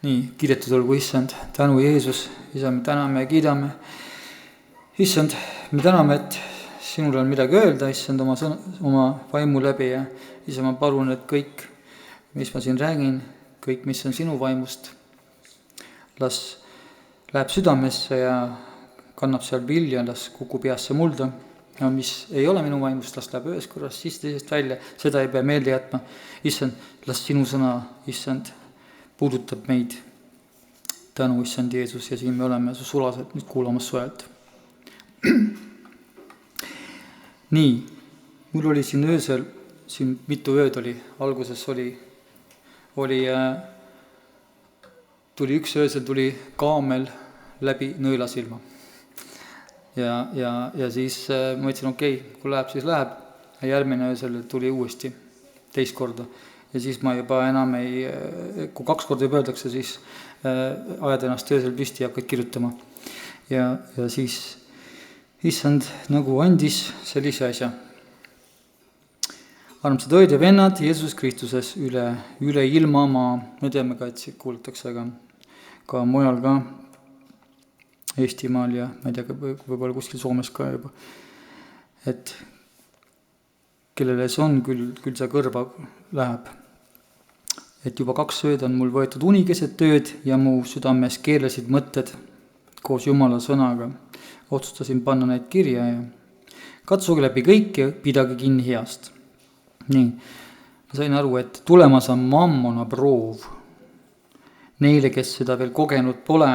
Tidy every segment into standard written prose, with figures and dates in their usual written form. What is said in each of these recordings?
Nii, kiidetud olgu Issand, tänu Jeesus, Isa, me täname ja kiidame. Issand, me täname, et sinul on midagi öelda, Issand, oma vaimu läbi ja Isa, ma palun, et kõik, mis ma siin räägin, kõik, mis on sinu vaimust, las läheb südamesse ja kannab seal vilja, las kukub peasse mulda. Ja mis ei ole minu vaimust, las läheb ühes korras siis teisest välja, seda ei pea meelde jätma. Issand, las sinu sõna, Issand, puudutab meid. Tänu, Issand Jeesus, ja siin me oleme su sulased nüüd kuulamas su häält. Nii, mul oli siin öösel, siin mitu ööd oli, alguses tuli üks öösel tuli kaamel läbi nõelasilma. Ja siis ma ütlesin, okei, kui läheb, siis läheb. Ja järgmine öösel tuli uuesti teist korda. Ja siis ma juba enam kui 2 korda juba öeldakse, siis ajad ennast öösel püsti ja hakkad kirjutama. Ja siis Issand nagu andis sellise asja. Armsad õed ja vennad Jeesus Kristuses üle ilma maa. Me teame ka, et siit kuulatakse ka mujal ka, Eestimaal ja ma ei tea, võib-olla kuskil Soomes ka juba. Et kellele see on, küll see kõrva läheb. Et juba 2 ööd on mul võetud uni keset ööd ja mu südames keerlesid mõtted koos Jumala sõnaga. Otsustasin panna neid kirja ja katsuge läbi kõik ja pidage kinni heast. Nii, ma sain aru, et tulemas on mammona proov. Neile, kes seda veel kogenud pole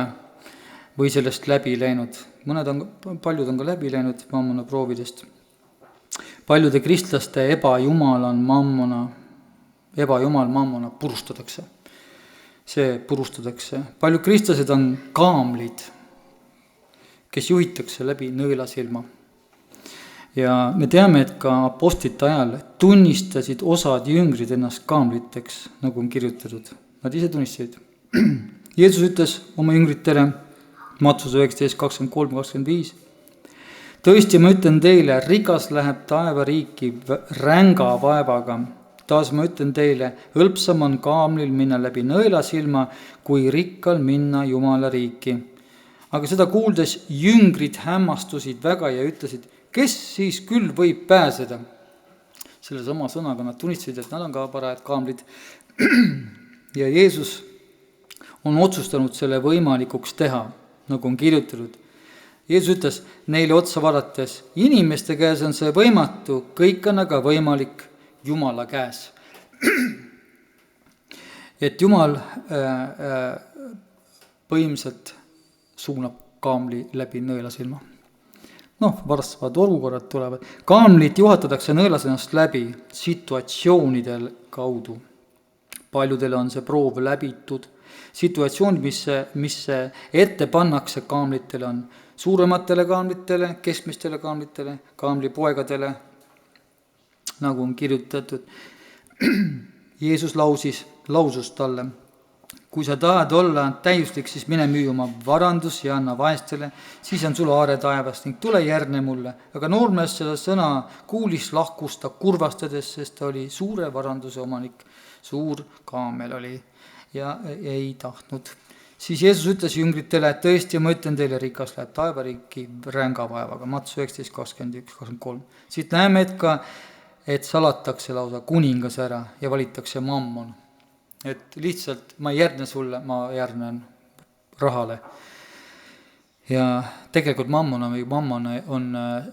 või sellest läbi läinud. Paljud on ka läbi läinud mammona proovidest. Paljude kristlaste ebajumal mammona purustatakse. See purustatakse. Paljud kristlased on kaamlid, kes juhitakse läbi nõelasilma. Ja me teame, et ka apostlite ajal tunnistasid osad jüngrid ennast kaamliteks, nagu on kirjutatud. Nad ise tunnistasid. Jeesus ütles oma jüngritele, Mattus 19:23-25, tõesti, ma ütlen teile, rikas läheb taevariiki ränga vaevaga. Taas ma ütlen teile, hõlpsam on kaamlil minna läbi nõelasilma, kui rikkal minna Jumala riiki. Aga seda kuuldes jüngrid hämmastusid väga ja ütlesid, kes siis küll võib pääseda? Selle sama sõnaga nad tunnistasid, et nad on ka parajad kaamlid. Ja Jeesus on otsustanud selle võimalikuks teha, nagu on kirjutatud. Jeesus ütles neile otsa vaadates, inimeste käes on see võimatu, kõik on aga võimalik Jumala käes. Et Jumal põhimõtteliselt suunab kaamli läbi nõelasilma. Varastavad olukorrad tulevad. Kaamlit juhatatakse nõelasilmast läbi situatsioonidel kaudu. Paljudele on see proov läbitud. Situatsioonid, mis ette pannakse kaamlitele, on suurematele kaamlitele, keskmistele kaamlitele, kaamlipoegadele, nagu on kirjutatud. Jeesus lausus talle, kui sa tahad olla täiuslik, siis mine müü oma varandus ja anna vaestele, siis on sul aare taevast ning tule järgne mulle. Aga noormees seda sõna kuulis, lahkus ta kurvastades, sest ta oli suure varanduse omanik, suur kaamel oli ja ei tahtnud. Siis Jeesus ütles jüngritele, et tõesti ma ütlen teile, rikas läheb taevariiki ränga vaevaga. Mattus 19:21-23. Siit näeme, et salatakse lausa kuningas ära ja valitakse mammon. Et lihtsalt ma ei järgne sulle, ma järgnen rahale. Ja tegelikult mammon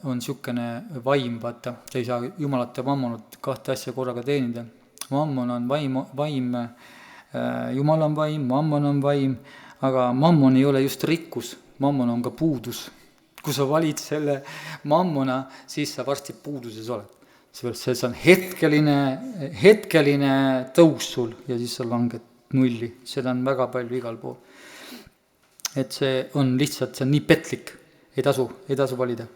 on siukene vaim, vaata. Sa ei saa Jumalat ja mammonat 2 asja korraga teenida. Mammon on vaim, Jumal on vaim, mammon on vaim, aga mammon ei ole just rikkus, mammon on ka puudus. Kui sa valid selle mammona, siis sa varsti puuduses oled. See on hetkeline tõus sul ja siis sa langed nulli. Seda on väga palju igal pool. Et see on lihtsalt, see on nii petlik, ei tasu valida.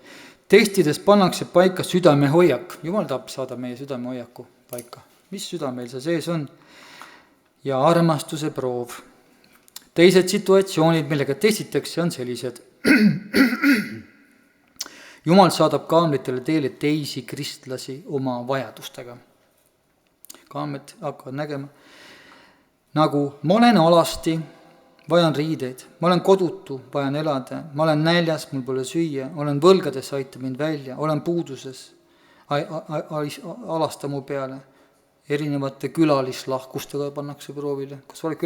Testides pannakse paika südamehoiak. Jumal tahab saada meie südamehoiaku paika. Mis süda meil see sees on? Ja armastuse proov. Teised situatsioonid, millega testitakse, on sellised. Jumal saadab kaamlitele teele teisi kristlasi oma vajadustega. Kaamlid hakkavad nägema, nagu ma olen alasti vajan riideid, ma olen kodutu, vajan elada, ma olen näljas, mul pole süüa, olen võlgades, aita mind välja, olen puuduses, alasta mu peale. Erinevate külalislahkustega pannakse proovile, kas oled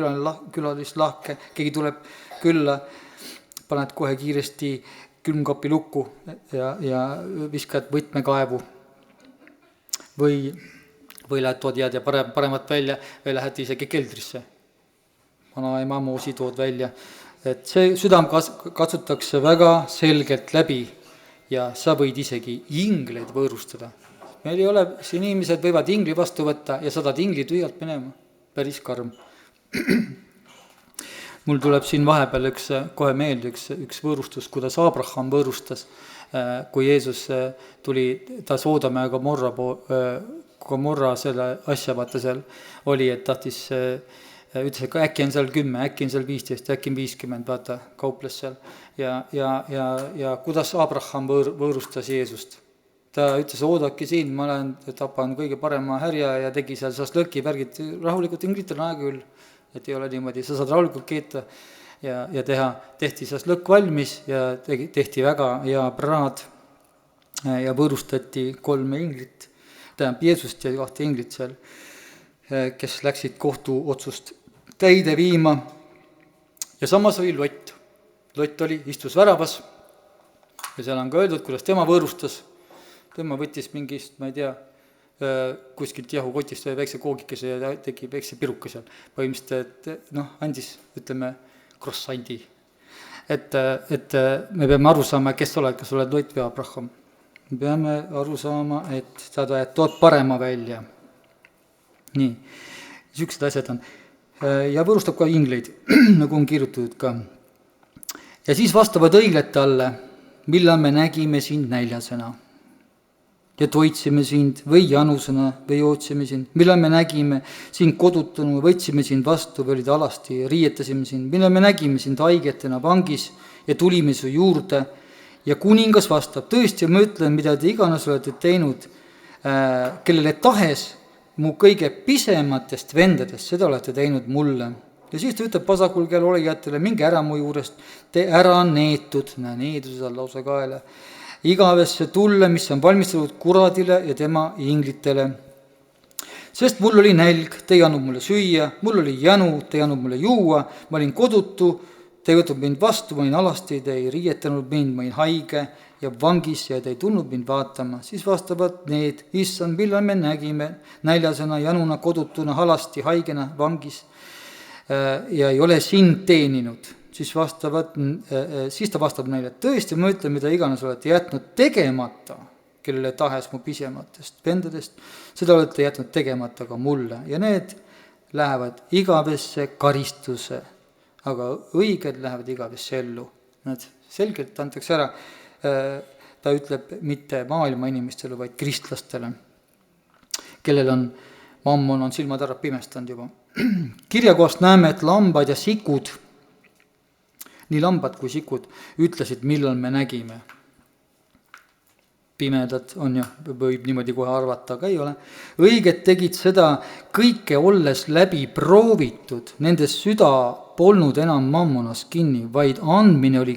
külalislahke, keegi tuleb külla, paned kohe kiiresti külmkapi lukku ja viskad võtmekaevu või lähed tood jääd ja paremat välja või lähed isegi keldrisse. Vanaema moosi tood välja, et see südam katsutakse väga selgelt läbi ja sa võid isegi ingleid võõrustada. Meil ei ole, siin inimesed võivad ingli vastu võtta ja saadad ingli tühjalt minema, päris karm. Mul tuleb siin vahepeal kohe meelde üks võõrustus, kuidas Abraham võõrustas, kui Jeesus tuli ta Soodome ja Gomorra selle asja, vaata seal oli, et tahtis, ütles, et äkki on seal 10, äkki on seal 15, äkki on 50, vaata, kauples seal. Ja kuidas Abraham võõrustas Jeesust? Ta ütles, oodake siin, ma tapan kõige parema härja ja tegi seal lõki värgid rahulikult, inglitel on aega küll, et ei ole niimoodi, sa saad rahulikult keeta ja teha. Tehti lõkk valmis ja tehti väga hea praad ja võõrustati 3 inglit, tähendab Jeesust ja 2 inglit seal, kes läksid kohtuotsust täide viima. Ja samas oli Lott. Lott istus väravas ja seal on ka öeldud, kuidas tema võõrustas. Tema võttis mingist, ma ei tea, kuskilt jahukotist või väikse koogikese ja tegi väikse piruka seal. Põhimõtteliselt, andis, ütleme, croissandi. Et me peame aru saama, kes oled, kas oled Lott või Abraham. Me peame aru saama, et sa tood parema välja. Nii, niisugused asjad on. Ja võõrustab ka ingleid, nagu on kirjutatud ka. Ja siis vastavad õigled talle, millal me nägime sind näljasena. Ja toitsime sind või janusena või jootsime sind, millal me nägime sind kodutunu, võtsime sind vastu või olid alasti ja riietasime sind, millal me nägime sind haigetena vangis ja tulime su juurde. Ja kuningas vastab, tõesti ma ütlen, mida te iganes olete teinud, kellele tahes mu kõige pisematest vendadest, seda olete teinud mulle. Ja siis ta ütleb vasakul käel olijatele, minge ära mu juurest, te ära neetud, needuse all lausa kaela, igavesse tulle, mis on valmistatud kuradile ja tema inglitele. Sest mul oli nälg, te ei andnud mulle süüa, mul oli janu, te ei andnud mulle juua, ma olin kodutu, te ei võtnud mind vastu, ma olin alasti, te ei riietanud mind, ma olin haige ja vangis ja te ei tulnud mind vaatama. Siis vastavad need, issand, millal me nägime näljasena, januna, kodutuna, alasti, haigena, vangis ja ei ole sind teeninud. Siis ta vastab neile, et tõesti, ma ütlen, mida iganes olete jätnud tegemata, kellele tahes mu pisematest vendadest, seda olete jätnud tegemata ka mulle. Ja need lähevad igavesse karistuse, aga õiged lähevad igavesse ellu. Nad selgelt antakse ära, ta ütleb mitte maailma inimestele, vaid kristlastele, kellel on mammon on silmad ära pimestanud juba. Kirjakohast näeme, et lambad ja sikud, nii lambad kui sikud, ütlesid, millal me nägime. Pimedad on ja võib niimoodi kohe arvata, aga ei ole. Õiged tegid seda kõike olles läbi proovitud, nende süda polnud enam mammonas kinni, vaid andmine oli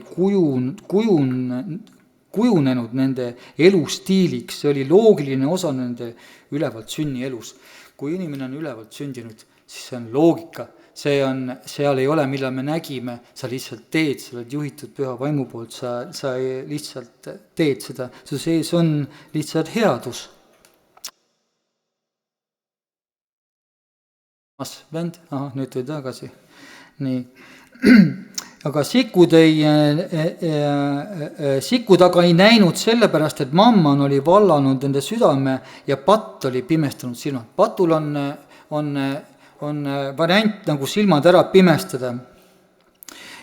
kujunenud nende elustiiliks, see oli loogiline osa nende ülevalt sünni elus. Kui inimene on ülevalt sündinud, siis see on loogika. Seal ei ole, millal me nägime, sa lihtsalt teed, sa oled juhitud püha vaimu poolt, sa lihtsalt teed seda, su sees on lihtsalt headus. Vend, nüüd tuli tagasi. Nii. Aga sikud aga ei näinud sellepärast, et mamman oli vallanud nende südame ja patt oli pimestanud silmad. Patul on variant nagu silmad ära pimestada.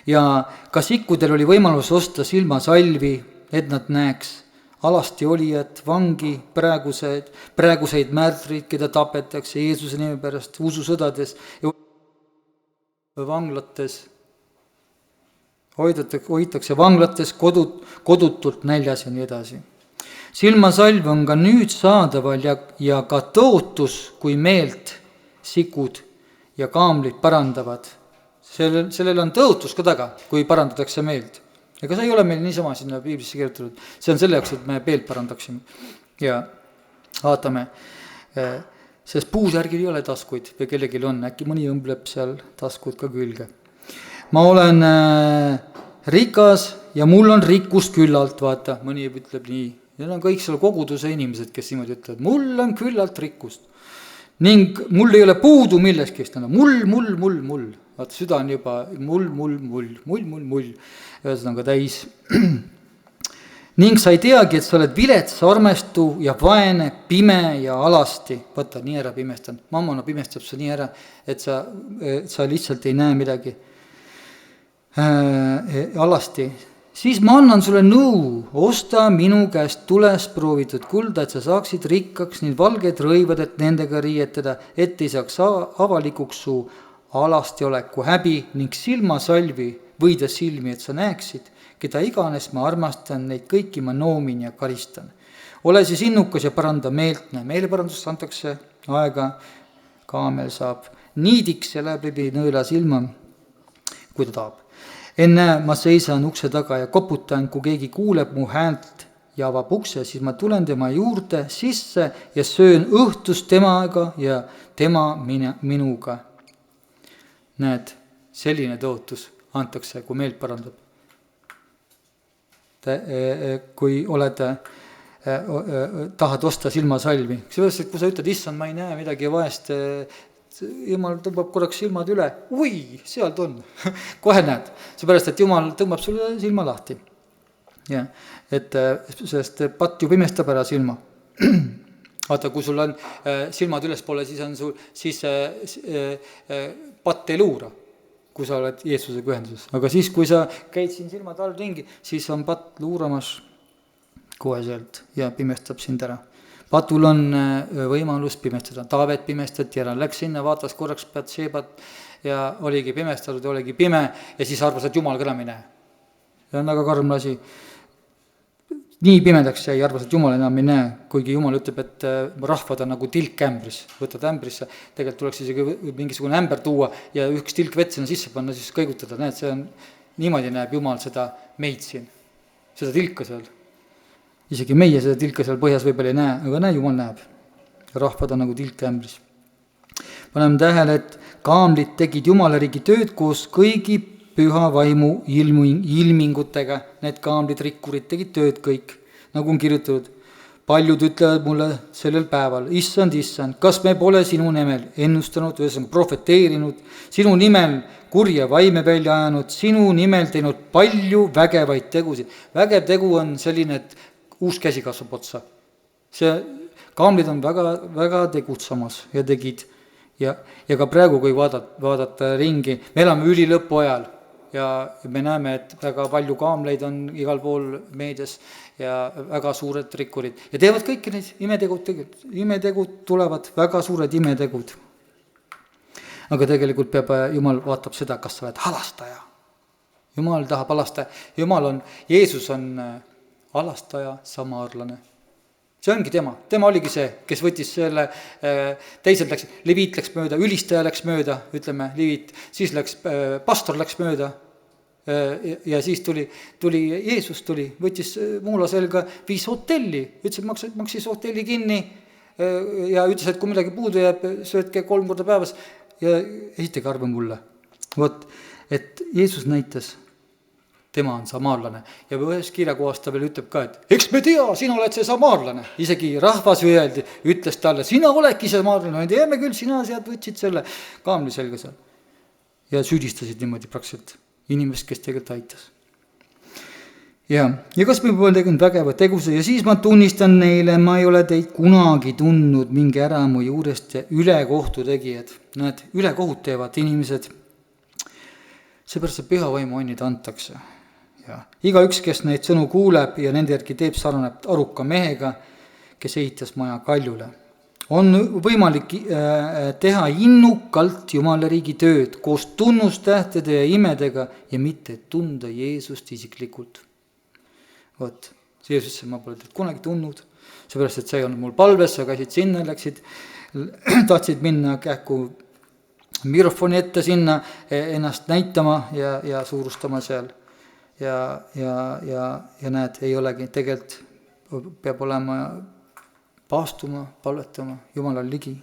Ja ka sikkudel oli võimalus osta silmasalvi, et nad näeks alasti olijat, vangi, praeguseid märtreid, keda tapetakse Jeesuse nime pärast, ususõdades ja vanglates. Hoitakse vanglates kodutult näljas ja nii edasi. Silmasalv on ka nüüd saadaval ja ka tootus, kui meelt sikud ja kaamlid parandavad. sellel on tõotus ka taga, kui parandatakse meelt. Ega see ei ole meil niisama sinna piiblisse kirjutatud, see on selle jaoks, et me meelt parandaksime. Ja vaatame, sest puusärgil ei ole taskuid või kellelgi on, äkki mõni õmbleb seal taskud ka külge. Ma olen rikas ja mul on rikkust küllalt, vaata, mõni ütleb nii. Need on kõik seal koguduse inimesed, kes niimoodi ütlevad, mul on küllalt rikkust. Ning mul ei ole puudu millestki, mul. Vaata, süda on juba mull. Ühesõnaga täis. Ning sa ei teagi, et sa oled vilets, armestu ja vaene, pime ja alasti. Vaata, nii ära pimestan. Mammana pimestab sa nii ära, et sa lihtsalt ei näe midagi. Alasti. Siis ma annan sulle nõu, osta minu käest tules proovitud kulda, et sa saaksid rikkaks ning valged rõivad, et nendega riietada, et ei saaks avalikuks su alasti oleku häbi ning silmasalvi võida silmi, et sa näeksid, keda iganes ma armastan, neid kõiki ma noomin ja karistan. Ole siis innukas ja paranda meelt, meeleparandust antakse aega, kaamel saab niidiks ja läheb läbi nõela silma, kui ta tahab. Enne ma seisan ukse taga ja koputan, kui keegi kuuleb mu häält ja avab ukse, siis ma tulen tema juurde sisse ja söön õhtust temaga ja tema minuga. Näed, selline tõotus antakse, kui meelt parandab. Kui tahad osta silmasalvi. Sellepärast, et kui sa ütled, issand, ma ei näe midagi vahest, Jumal tõmbab korraks silmad üle, sealt on, kohe näed, seepärast, et Jumal tõmbab sulle silma lahti. Ja, sest patt ju pimestab ära silma. Vaata, kui sul on silmad ülespoole, siis patt ei luura, kui sa oled Jeesusega ühenduses. Aga siis, kui sa käid siin silmad all ringi, siis on patt luuramas kohe sealt ja pimestab sind ära. Patul on võimalus pimestada. Taavet pimestati ära, läks sinna, vaatas korraks Batšebat ja oligi pimestatud, oligi pime ja siis arvas, et Jumal ka enam ei näe. See on väga karm asi. Nii pimedaks jäi, arvas, et Jumal enam ei näe, kuigi Jumal ütleb, et rahvad on nagu tilk ämbris. Võtad ämbrisse, tegelikult tuleks isegi mingisugune ämber tuua ja üks tilk vett sinna sisse panna, siis kõigutada. Näed, see on, niimoodi näeb Jumal seda meid siin, seda tilka seal. Isegi meie seda tilka seal põhjas võib-olla ei näe, aga näe, Jumal näeb. Rahvad on nagu tilk ämbris. Paneme tähele, et kaamlid tegid Jumala riigi tööd koos kõigi püha vaimu ilmingutega. Need kaamlid, rikkurid tegid tööd kõik, nagu on kirjutatud. Paljud ütlevad mulle sellel päeval, issand, kas me pole sinu nimel ennustanud, ühesõnaga profeteerinud, sinu nimel kurja vaime välja ajanud, sinu nimel teinud palju vägevaid tegusid. Vägev tegu on selline, et uus käsi kasvab otsa. See kaamlid on väga, väga tegutsamas ja tegid. Ja ka praegu, kui vaadata ringi, me elame ülilõpu ajal ja me näeme, et väga palju kaamleid on igal pool meedias ja väga suured rikkurid. Ja teevad kõiki neid imetegud tulevad, väga suured imetegud. Aga tegelikult Jumal vaatab seda, kas sa oled halastaja. Jumal tahab halastaja. Jeesus on halastaja, samaarlane. See ongi tema. Tema oligi see, kes võttis selle, teised läks, leviit läks mööda, ülistaja läks mööda, ütleme, leviit, siis pastor läks mööda ja siis tuli Jeesus võttis muula selga, viis hotelli, ütles, et maksis hotelli kinni ja ütles, et kui midagi puudu jääb, söötke 3 korda päevas ja esitage arve mulle. Vot, et Jeesus näitas, tema on samaarlane. Ja ühes kirjakohas ta veel ütleb ka, et eks me tea, sina oled see samaarlane. Isegi rahvas ütles talle, sina oledki samaarlane. Me teeme küll, sina sealt võtsid selle kaamli selga seal. Ja süüdistasid niimoodi praktiliselt inimest, kes tegelikult aitas. Ja kas me pole tegnud vägeva teguse ja siis ma tunnistan neile, ma ei ole teid kunagi tundnud mingi ära mu juurest ja ülekohtu tegijad. Näed, ülekohut teevad inimesed. Seepärast see püha vaimu onnid antakse. Ja igaüks, kes neid sõnu kuuleb ja nende järgi teeb, sarnaneb aruka mehega, kes ehitas maja kaljule. On võimalik teha innukalt Jumala riigi tööd koos tunnustähtede ja imedega ja mitte tunda Jeesust isiklikult. Vot, Jeesus, ma pole teid kunagi tundnud, seepärast, et sa ei olnud mul palves, sa käisid sinna, tahtsid minna kähku mikrofoni ette sinna ennast näitama ja suurustama seal. Ja näed, ei olegi, tegelikult peab olema paastuma, palvetama, Jumalal ligi.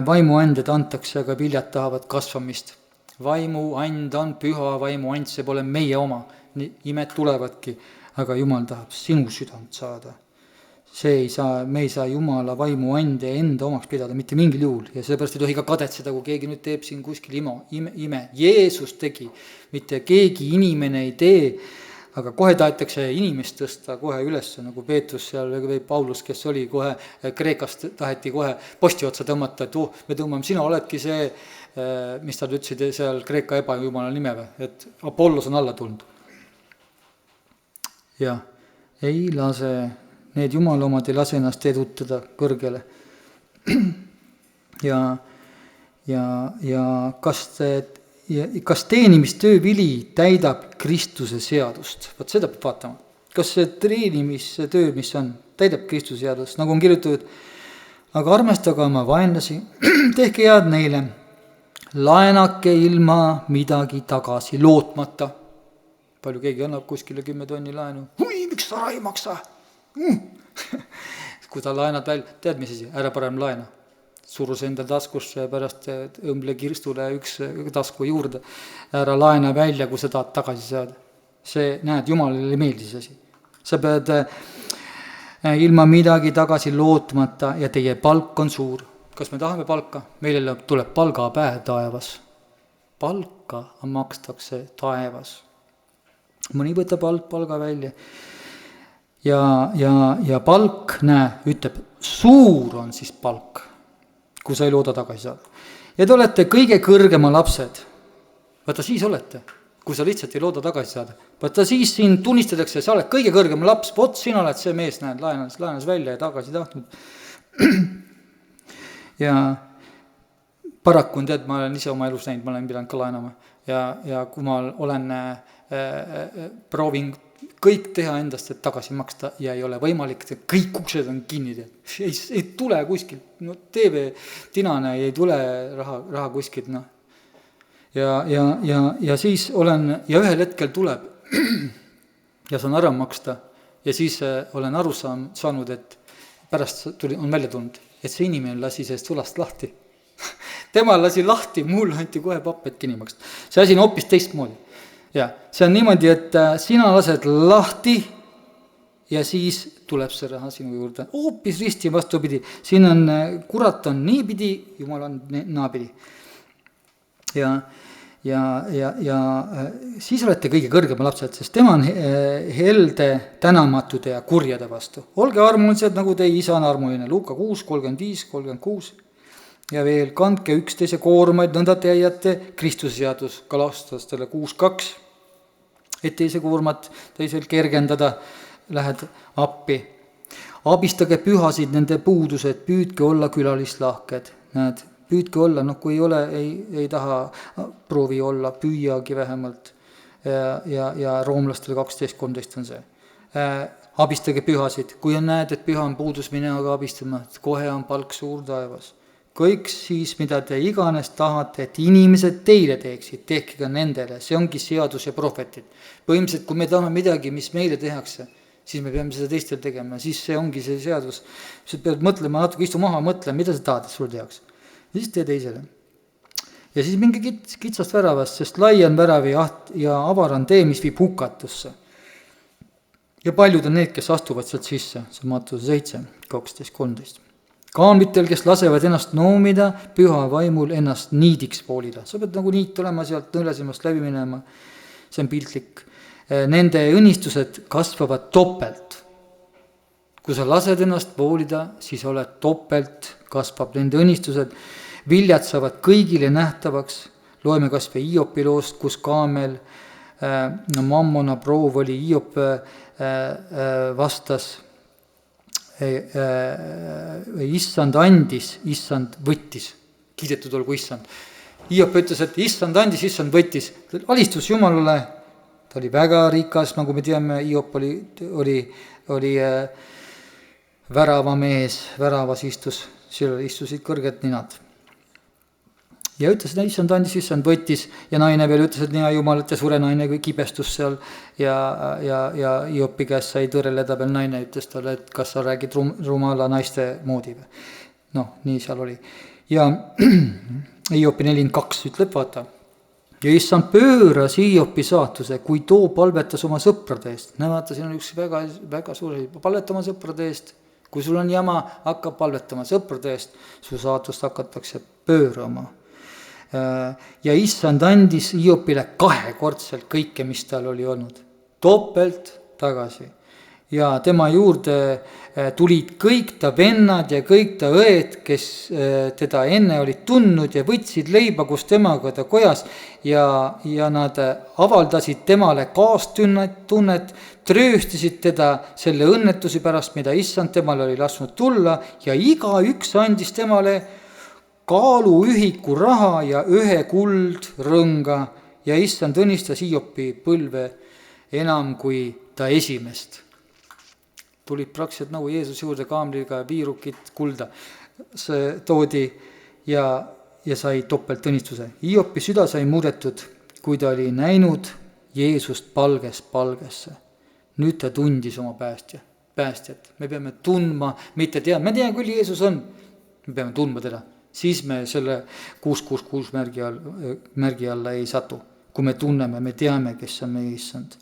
Vaimuanded antakse, aga viljad tahavad kasvamist. Vaimuand on püha, vaimuand, see pole meie oma. Imed tulevadki, aga Jumal tahab sinu südant saada. Me ei saa Jumala vaimuande enda omaks pidada, mitte mingil juhul. Ja sellepärast ei tohi ka kadetseda, kui keegi nüüd teeb siin kuskil ime. Jeesus tegi, mitte keegi inimene ei tee, aga kohe tahetakse inimest tõsta kohe üles, nagu Peetrus seal või Paulus, kes oli kohe Kreekast, taheti kohe posti otsa tõmmata, et me tõmbame, sina oledki see, mis nad ütlesid seal Kreeka ebajumala nime või, et Apollos on alla tulnud. Ja ei lase, need Jumala omad ei lase ennast edutada kõrgele. Ja kas teenimistöö vili täidab Kristuse seadust? Vaat seda peab vaatama. Kas see teenimistöö, mis on, täidab Kristuse seadust? Nagu on kirjutatud, aga armastage oma vaenlasi, tehke head neile, laenake ilma midagi tagasi lootmata. Palju keegi annab kuskile 10 tonni laenu. Miks sa ei maksa? Kui ta laenad välja, tead mis asi, ära parem laena. Surus enda taskusse ja pärast õmble kirstule üks tasku juurde. Ära laena välja, kui sa tahad tagasi saada. See, näed, Jumalile meeldis asi. Sa pead ilma midagi tagasi lootmata ja teie palk on suur. Kas me tahame palka? Meile tuleb palgapäev taevas. Palka makstakse taevas. Mõni võtab palga välja. Ja palk, ütleb, suur on siis palk, kui sa ei looda tagasi saada. Ja te olete kõige kõrgema lapsed. Vaata siis olete, kui sa lihtsalt ei looda tagasi saada. Vaata siis siin tunnistatakse, sa oled kõige kõrgema laps, vot sina oled see mees, näed, laenas välja ja tagasi tahtnud. Ja paraku on tead, ma olen ise oma elus näinud, ma olen pidanud ka laenama. Ja kui ma olen proovin kõik teha endast, et tagasi maksta ja ei ole võimalik, et kõik uksed on kinni. Ei tule kuskilt, no TV tinane ei tule raha kuskilt. No. Ja siis olen, ja ühel hetkel tuleb ja saan ära maksta ja siis olen aru saanud, et pärast on välja tulnud, et see inimene lasi sellest sulast lahti. Tema lasi lahti, mul anti kohe papped kinni maksta. See asi on hoopis teistmoodi. Ja see on niimoodi, et sina lased lahti ja siis tuleb see raha sinu juurde. Hoopis risti vastupidi. Siin on, kurat on niipidi, Jumal on naapidi. Ja siis olete kõige kõrgema lapsed, sest tema on helde tänamatude ja kurjade vastu. Olge armulised, nagu teie isa on armuline. Luuka 6, 35, 36. Ja veel, kandke üksteise koormaid, nõnda te jäite Kristuse seadus Galastastele 6.2. Et teise koormat teisel kergendada, lähed appi. Abistage pühasid nende puudused, püüdke olla külalislahked. Näed, püüdke olla, kui ei ole, ei taha proovi olla, püüagi vähemalt. Ja roomlastele 12.13 on see. Abistage pühasid, kui on näed, et püha on puudus, mine aga abistama, kohe on palk suur taevas. Kõik siis, mida te iganes tahate, et inimesed teile teeksid, tehke ka nendele, see ongi seadus ja prohvetid. Põhimõtteliselt, kui me tahame midagi, mis meile tehakse, siis me peame seda teistel tegema, siis see ongi see seadus. Sa pead mõtlema, natuke istu maha, mõtle, mida sa tahad, et sul tehakse. Ja siis tee teisele. Ja siis mingi kitsast väravast, sest lai on värav ja avar on tee, mis viib hukatusse. Ja paljud on need, kes astuvad sealt sisse, see on Matteuse 7, 12.13. Kaamlitel, kes lasevad ennast noomida, püha vaimul ennast niidiks poolida. Sa pead nagu niit olema sealt nõlesemast läbi minema. See on piltlik. Nende õnnistused kasvavad topelt. Kui sa lased ennast poolida, siis oled topelt, kasvab nende õnnistused. Viljad saavad kõigile nähtavaks. Loeme kas või Hiopi loost, kus kaamel mammona proov oli Hiop vastas. Issand andis, issand võttis, kiidetud olgu issand. Hiop ütles, et issand andis, issand võttis. Alistus Jumalale, ta oli väga rikas, nagu me teame, Hiop oli värava mees, väravas istus, seal istusid kõrged ninad. ja ütles, et issand andis, issand võttis ja naine veel ütles, et hea jumal, et sure naine, kui kibestus seal ja Hiopi käest sai tõreleda veel naine, ütles talle, et kas sa räägid rumala naiste moodi või. Noh, nii seal oli. Ja Hiopi 42 ütleb, vaata, ja issand pööras Hiopi saatuse, kui too palvetas oma sõprade eest. Näe, vaata, siin on üks väga, väga suur, palveta oma sõprade eest. Kui sul on jama, hakka palvetama sõprade eest, su saatust hakatakse pöörama. Ja issand andis Hiopile 2-kordselt kõike, mis tal oli olnud. Topelt tagasi. Ja tema juurde tulid kõik ta vennad ja kõik ta õed, kes teda enne olid tundnud ja võtsid leiba koos temaga ta kojas ja nad avaldasid temale kaastunnet, trööstisid teda selle õnnetuse pärast, mida issand temale oli lasknud tulla ja igaüks andis temale kaaluühiku raha ja 1 kuldrõnga ja issand õnnistas Hiopi põlve enam kui ta esimest. Tulid praktiliselt nagu Jeesus juurde kaamliga ja piirukit kulda. See toodi ja sai topeltõnnistuse. Hiopi süda sai muudetud, kui ta oli näinud Jeesust palgest palgesse. Nüüd ta tundis oma päästjat. Me peame tundma, mitte teadma, me teame küll, Jeesus on. Me peame tundma teda. Siis me selle 666 märgi alla ei satu. Kui me tunneme, me teame, kes on meie issand.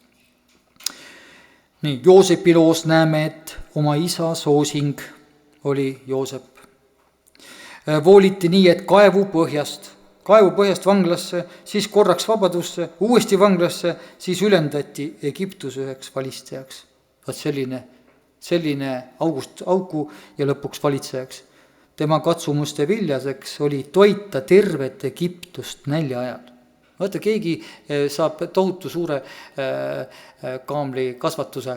Nii, Joosepi loos näeme, et oma isa soosing oli Joosep. Vooliti nii, et kaevu põhjast vanglasse, siis korraks vabadusse, uuesti vanglasse, siis ülendati Egiptuse üheks valitsejaks. Vaat selline auku ja lõpuks valitsejaks. Tema katsumuste viljaseks oli toita tervet Egiptust nälja ajal. Vaata, keegi saab tohutu suure kaamli kasvatuse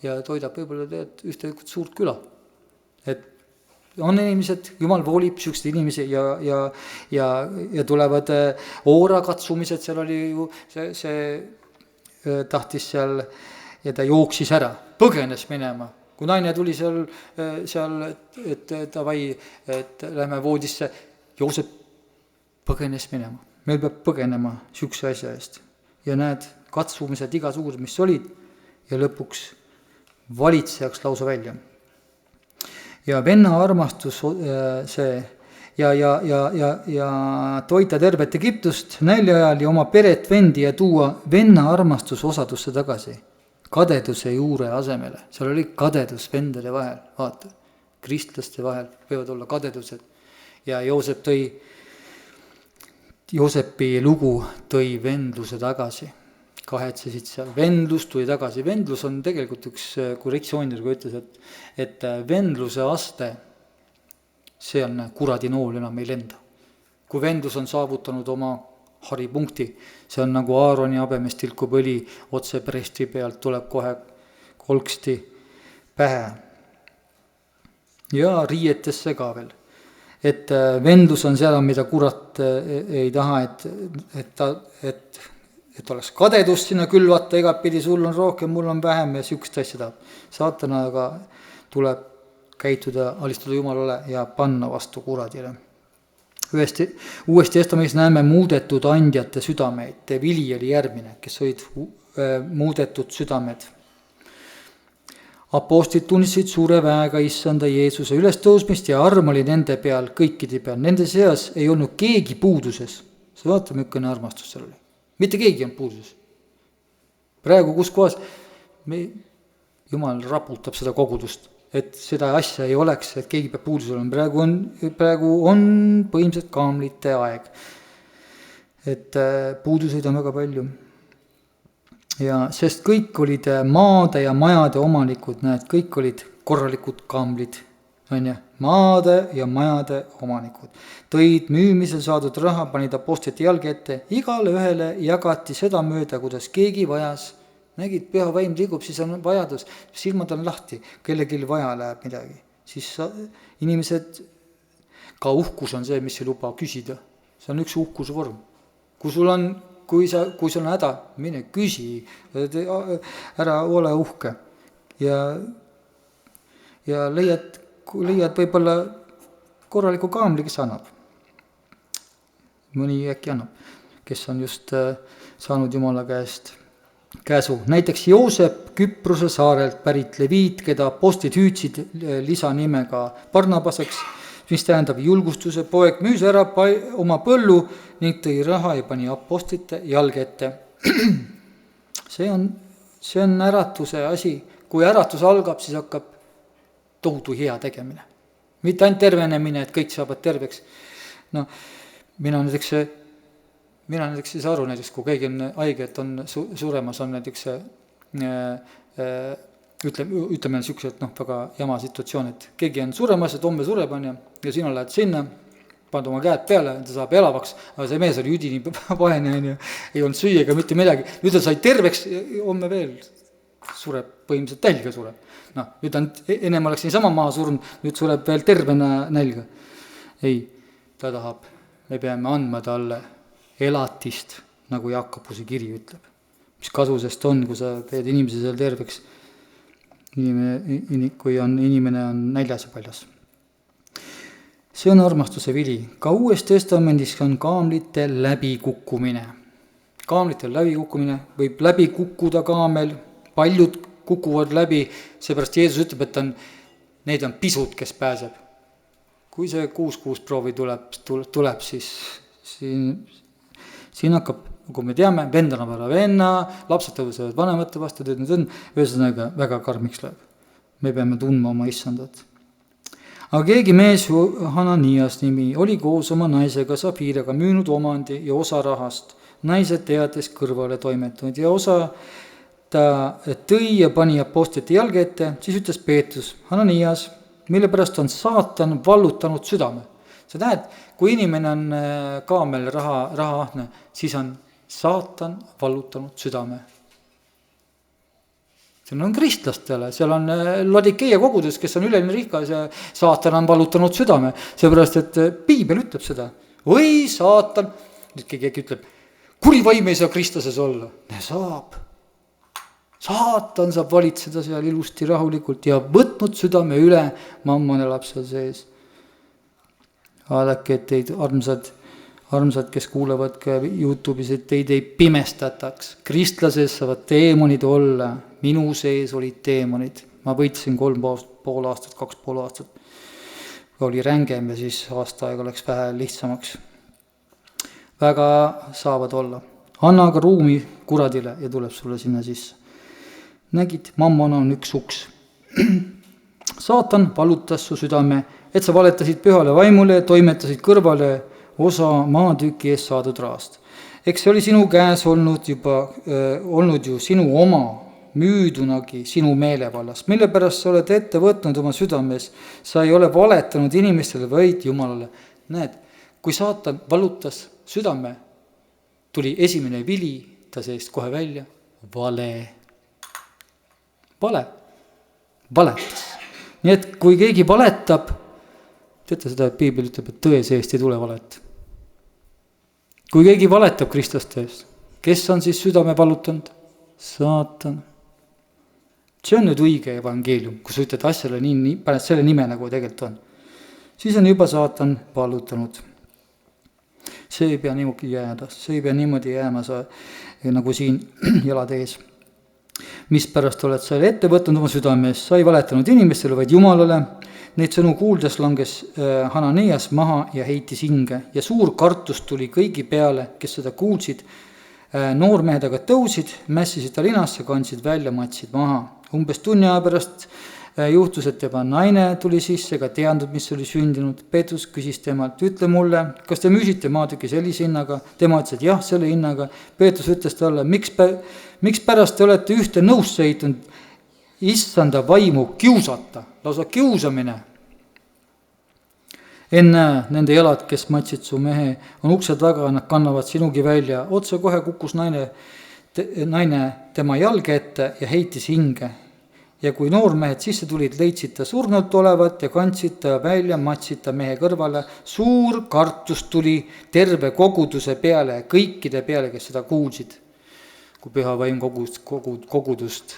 ja toidab võib-olla ühte suurt küla. Et on inimesed, jumal voolib sükseid inimesi ja tulevad oora katsumised, seal oli ju see tahtis seal ja ta jooksis ära, põgenes minema. Kui naine tuli seal et davai, et lähme voodisse, Joosep põgenes minema. Meil peab põgenema sükse asja eest. Ja näed, katsumised igasugused, mis olid, ja lõpuks valitsejaks lausa välja. Ja venna armastus see ja toita tervet Egiptust nälja ajal ja oma peret vendi ja tuua venna armastus osadusse tagasi. Kadeduse juure asemele. Seal oli kadedus vendade vahel, vaata. Kristlaste vahel võivad olla kadedused. Ja Joosepi lugu tõi vendluse tagasi, kahetsesid seal, vendlus tuli tagasi. Vendlus on tegelikult üks korrektsioonidega ütles, et vendluse aste, see on kuradinool enam ei lenda. Kui vendlus on saavutanud oma haripunkti, see on nagu Aaroni habemest tilkub õli otse presti pealt, tuleb kohe kolksti pähe. Ja riietesse ka veel. Et vendlus on seal, mida kurat ei taha, et oleks kadedust sinna külvata, igapidi sul on rohkem, mul on vähem ja sükst asja tahab. Saatanaga tuleb käituda, alistada Jumalale ja panna vastu kuradile. Uuesti testamendis näeme muudetud andjate südameid. Vili oli järgmine, kes olid muudetud südamed. Apostlid tunnistasid suure väega issanda Jeesuse ülestõusmist ja arm oli nende peal, kõikide peal. Nende seas ei olnud keegi puuduses. See vaatab, mükene armastus seal oli. Mitte keegi on puuduses. Praegu, kus kohas Jumal raputab seda kogudust, et seda asja ei oleks, et keegi peab puudus olema. Praegu on põhimõtteliselt kaamlite aeg. Et puuduseid on väga palju. Ja sest kõik olid maade ja majade omanikud, näed, kõik olid korralikud kaamlid, maade ja majade omanikud. Tõid müümisel saadud raha, panid apostlite jalge ette, igale ühele jagati seda mööda, kuidas keegi vajas. Nägid, püha vaim liigub, siis on vajadus, silmad on lahti, kellelgi vaja läheb midagi. Siis inimesed, ka uhkus on see, mis ei luba küsida. See on üks uhkuse vorm. Kui sul on häda, mine küsi, ära ole uhke. Ja leiad võib-olla korraliku kaamli, kes annab. mõni äkki annab, kes on just saanud Jumala käest käsu. Näiteks Joosep Küprose saarelt pärit leviit, keda apostlid hüüdsid lisanimega Barnabaseks, mis tähendab julgustuse poeg, müüs ära oma põllu ning tõi raha ja pani apostlite jalge ette. See on äratuse asi. Kui äratus algab, siis hakkab tohutu hea tegemine. Mitte ainult tervenemine, et kõik saavad terveks. No, mina näiteks ei saa aru, näiteks kui keegi on haige, et on suremas, on näiteks ütleme niisugused väga jama situatsioon, et keegi on suremas, et homme sureb on ja sina lähed sinna, paned oma käed peale, ta saab elavaks, aga see mees oli üdini pahene, ei olnud süüa ega mitte midagi. Nüüd ta sai terveks, homme veel sureb, põhimõtteliselt nälga sureb. Nüüd ennem oleks niisama maha surnud, nüüd sureb veel tervena nälga. Ei, ta tahab, me peame andma talle elatist, nagu Jakobuse kiri ütleb. Mis kasusest on, kui sa teed inimese seal terveks, kui inimene on näljas ja paljas. See on armastuse vili. Ka Uues Testamendis on kaamlite läbikukkumine. Kaamlite läbikukkumine võib läbi kukkuda kaamel, paljud kukuvad läbi, seepärast Jeesus ütleb, et neid on pisut, kes pääseb. Kui see 6 proovi tuleb, siis siin hakkab, nagu me teame, vendana vara venna, lapsed tõusevad vanemate vastu, ühesõnaga väga karmiks läheb. Me peame tundma oma issandat. Aga keegi mees, Hananias nimi, oli koos oma naisega Safiiraga müünud omandi ja osa rahast. Naised teades kõrvale toimetanud ja osa ta tõi ja pani apostlite jalge ette, siis ütles Peetrus, Hananias, mille pärast on saatan vallutanud südame. Sa näed, kui inimene on kaamel rahaahne, siis on saatan vallutanud südame. See on kristlastele, seal on Ladikeia kogudus, kes on üleline rikas ja saatan on vallutanud südame, seepärast, et Piibel ütleb seda. Oi, saatan, nüüd keegi ütleb, kuri vaim ei saa Kristuses olla. Saab. Saatan saab valitseda seal ilusti rahulikult ja võtnud südame üle, mammon elab seal sees. Vaadake, et teid armsad, kes kuulevad ka YouTube'is, et teid ei pimestataks. Kristlases saavad teemonid olla. Minu sees olid teemonid. Ma võitsin 3,5 aastat, 2,5 aastat. Oli rängem ja siis aasta aega läks vähe lihtsamaks. Väga saavad olla. Anna aga ruumi kuradile ja tuleb sulle sinna sisse. Nägid, mammon on üks uks. Saatan vallutas su südame, et sa valetasid pühale vaimule ja toimetasid kõrvale osa maatüki eest saadud rahast. Eks see oli sinu käes olnud ju sinu oma müüdunagi sinu meelevallas, mille pärast sa oled ette võtnud oma südames. Sa ei ole valetanud inimestele, vaid Jumalale. Näed, kui saatan vallutas südame, tuli esimene vili ta seest kohe välja, valetas. Nii et kui keegi valetab, teate seda, et Piibel ütleb, et tõe seest ei tule valet. Kui keegi valetab kristlaste eest, kes on siis südame vallutanud? Saatan. See on nüüd õige evangeelium, kui sa ütled asjale nii, paned selle nime, nagu tegelikult on. Siis on juba saatan vallutanud. See ei pea niimoodi jääma nagu siin jalad ees. Mispärast oled sa ette võtnud oma südames, sa ei valetanud inimestele, vaid Jumalale. Neid sõnu kuuldes langes Hananias maha ja heitis hinge ja suur kartus tuli kõigi peale, kes seda kuulsid. Noormehed aga tõusid, mässisid ta linasse, kandsid välja, matsid maha. Umbes tunni aja pärast juhtus, et tema naine tuli sisse, ega teadnud, mis oli sündinud. Peetrus küsis temalt, ütle mulle, kas te müüsite maatüki sellise hinnaga? Tema ütles, et jah, selle hinnaga. Peetrus ütles talle, miks pärast te olete ühte nõusse heitunud issanda vaimu kiusata, lausa kiusamine. Enne nende jalad, kes matsid su mehe, on uksed taga, nad kannavad sinugi välja. Otse kohe kukkus naine tema jalge ette ja heitis hinge. Ja kui noormehed sisse tulid, leidsid ta surnult olevat ja kandsid ta välja, matsid ta mehe kõrvale. Suur kartus tuli terve koguduse peale, kõikide peale, kes seda kuulsid. Kui püha vaim kogudust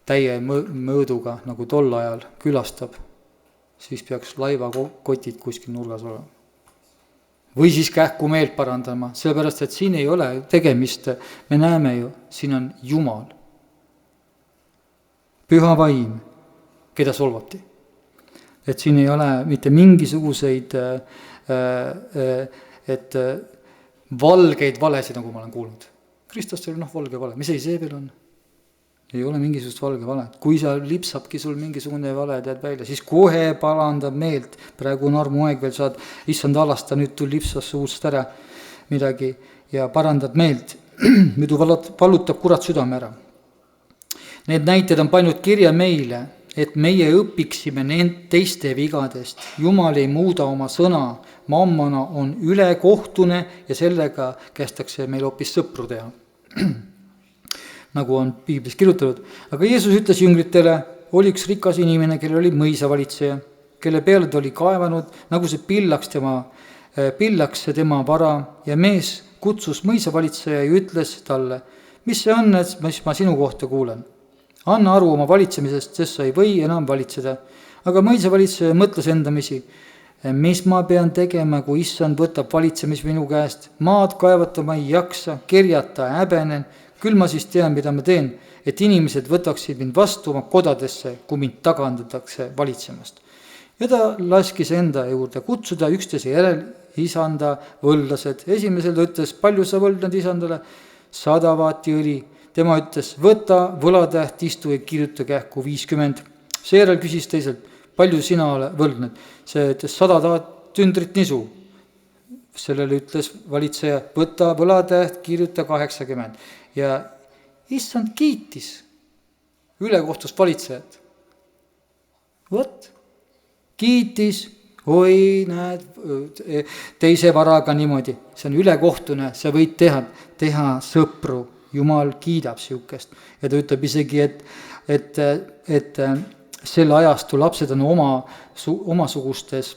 täie mõõduga, nagu tol ajal külastab, siis peaks laiva kotid kuskil nurgas olema. või siis kähku meelt parandama, sellepärast et siin ei ole tegemist, me näeme ju, siin on Jumal, püha vaim, keda solvati. Et siin ei ole mitte mingisuguseid et valgeid valesid, nagu ma olen kuulnud. Kristlastel on valge vale, mis see veel on? Ei ole mingisugust valge vale. Kui sa lipsabki sul mingisugune vale tead välja, siis kohe parandab meelt. Praegu on armuaeg veel, saad issand alasta, nüüd tul lipsas suust ära midagi ja parandab meelt. Muidu vallutab kurat südame ära. Need näited on pannud kirja meile, et meie õpiksime teiste vigadest. Jumal ei muuda oma sõna, mammona on ülekohtune ja sellega kästakse meil hoopis sõpru teha. Nagu on piiblis kirjutatud. Aga Jeesus ütles jüngritele, oli üks rikas inimene, kellel oli mõisavalitseja, kelle peale ta oli kaevanud, nagu see pillaks see tema vara ja mees kutsus mõisavalitseja ja ütles talle, mis see on, et mis ma sinu kohta kuulen? Anna aru oma valitsemisest, sest sa ei või enam valitseda. Aga mõisavalitseja mõtles endamisi, mis ma pean tegema, kui issand võtab valitsemis minu käest? Maad kaevata ma ei jaksa, kerjata häbenen, küll ma siis tean, mida ma teen, et inimesed võtaksid mind vastu oma kodadesse, kui mind tagandatakse valitsemast. Ja ta laskis enda juurde kutsuda üksteise järel isanda võllased. Esimesel ta ütles, palju sa võlgnad isandale? 100 vaati õli. Tema ütles, võta võlatäht, istu ja kirjuta kähku 50. Seejärel küsis teiselt, palju sina võlgnad? See ütles 100 tündrit nisu. Sellele ütles valitseja, võta võlatäht, kirjuta 80. Ja issand kiitis ülekohtust valitsejat. Võt, kiitis, oi, näed, teise varaga niimoodi. See on ülekohtune, sa võid teha sõpru. Jumal kiidab siukest. Ja ta ütleb isegi, et selle ajastu lapsed on omasugustes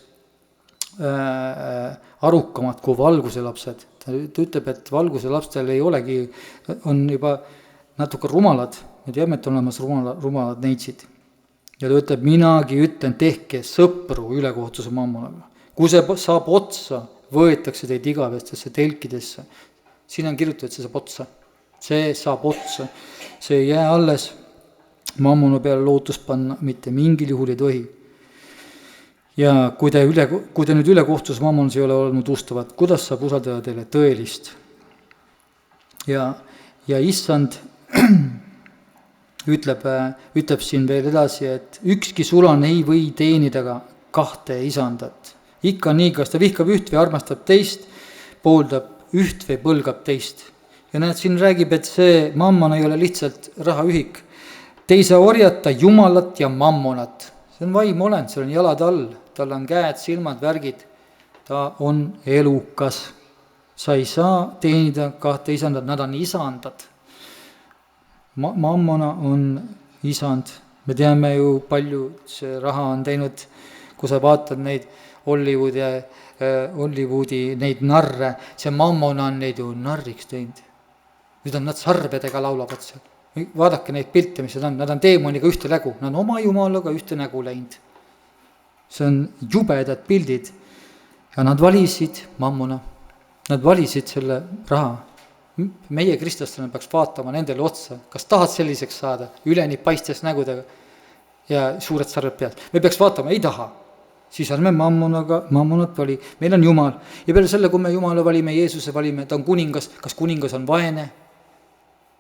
arukamad kui valguse lapsed. Ta ütleb, et valguse lapstel ei olegi, on juba natuke rumalad. Me teame, et on olemas rumalad neitsid. Ja ta ütleb, minagi ütlen, tehke sõpru ülekohtuse mammonaga. Kui see saab otsa, võetakse teid igavestesse telkidesse. Siin on kirjutatud, et see saab otsa. See saab otsa. See ei jää alles. Mammona peale lootust panna mitte mingil juhul ei tohi. Ja kui te nüüd ülekohtus mammonas ei ole olnud ustavad, kuidas saab usaldada teile tõelist? Ja issand ütleb siin veel edasi, et ükski sulane ei või teenida kahte isandat. Ikka nii, kas ta vihkab üht või armastab teist, pooldab üht või põlgab teist. Ja näed, siin räägib, et see mammon ei ole lihtsalt rahaühik. Te ei saa orjata Jumalat ja mammonat. See on vaimolend, seal on jalad all, tal on käed, silmad, värgid. Ta on elukas. Sa ei saa teenida kahte isandat, nad on isandad. Mammona on isand. Me teame ju palju see raha on teinud, kui sa vaatad neid Hollywoodi neid narre, see mammona on neid ju narriks teinud. Nüüd on nad sarvedega laulavad seal. Vaadake neid pilte, mis nad on teemoniga ühte nägu, nad on oma jumalaga ühte nägu läinud. See on jubedad pildid ja nad valisid mammona, nad valisid selle raha. Meie kristlastena peaks vaatama nendele otsa, kas tahad selliseks saada, üleni paistes nägudega ja suured sarved peal. Me peaks vaatama, ei taha, siis ärme mammonat vali, meil on Jumal. Ja peale selle, kui me Jumala valime, Jeesuse valime, ta on kuningas, kas kuningas on vaene?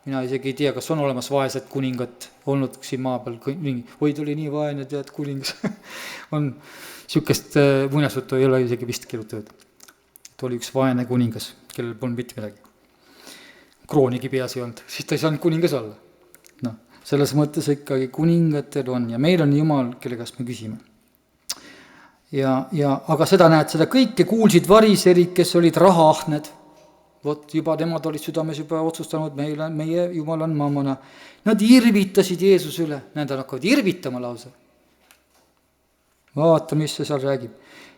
Mina isegi ei tea, kas on olemas vaesed kuningat olnud siin maa peal, oi, tuli nii vaene, tead, kuningas. On sükest muinasjuttu ei ole isegi vist kirjutatud. Et oli üks vaene kuningas, kellel polnud mitte midagi. Kroonigi peas ei olnud, siis ta ei saanud kuningas olla. No, selles mõttes ikkagi kuningatel on ja meil on Jumal, kelle käest me küsime. Aga seda näed, seda kõike kuulsid variserid, kes olid rahaahned. Vot juba nemad olid südames juba otsustanud, meie Jumal on mammona. Nad irvitasid Jeesus üle, nad hakkavad irvitama lause. Vaata, mis see seal räägib.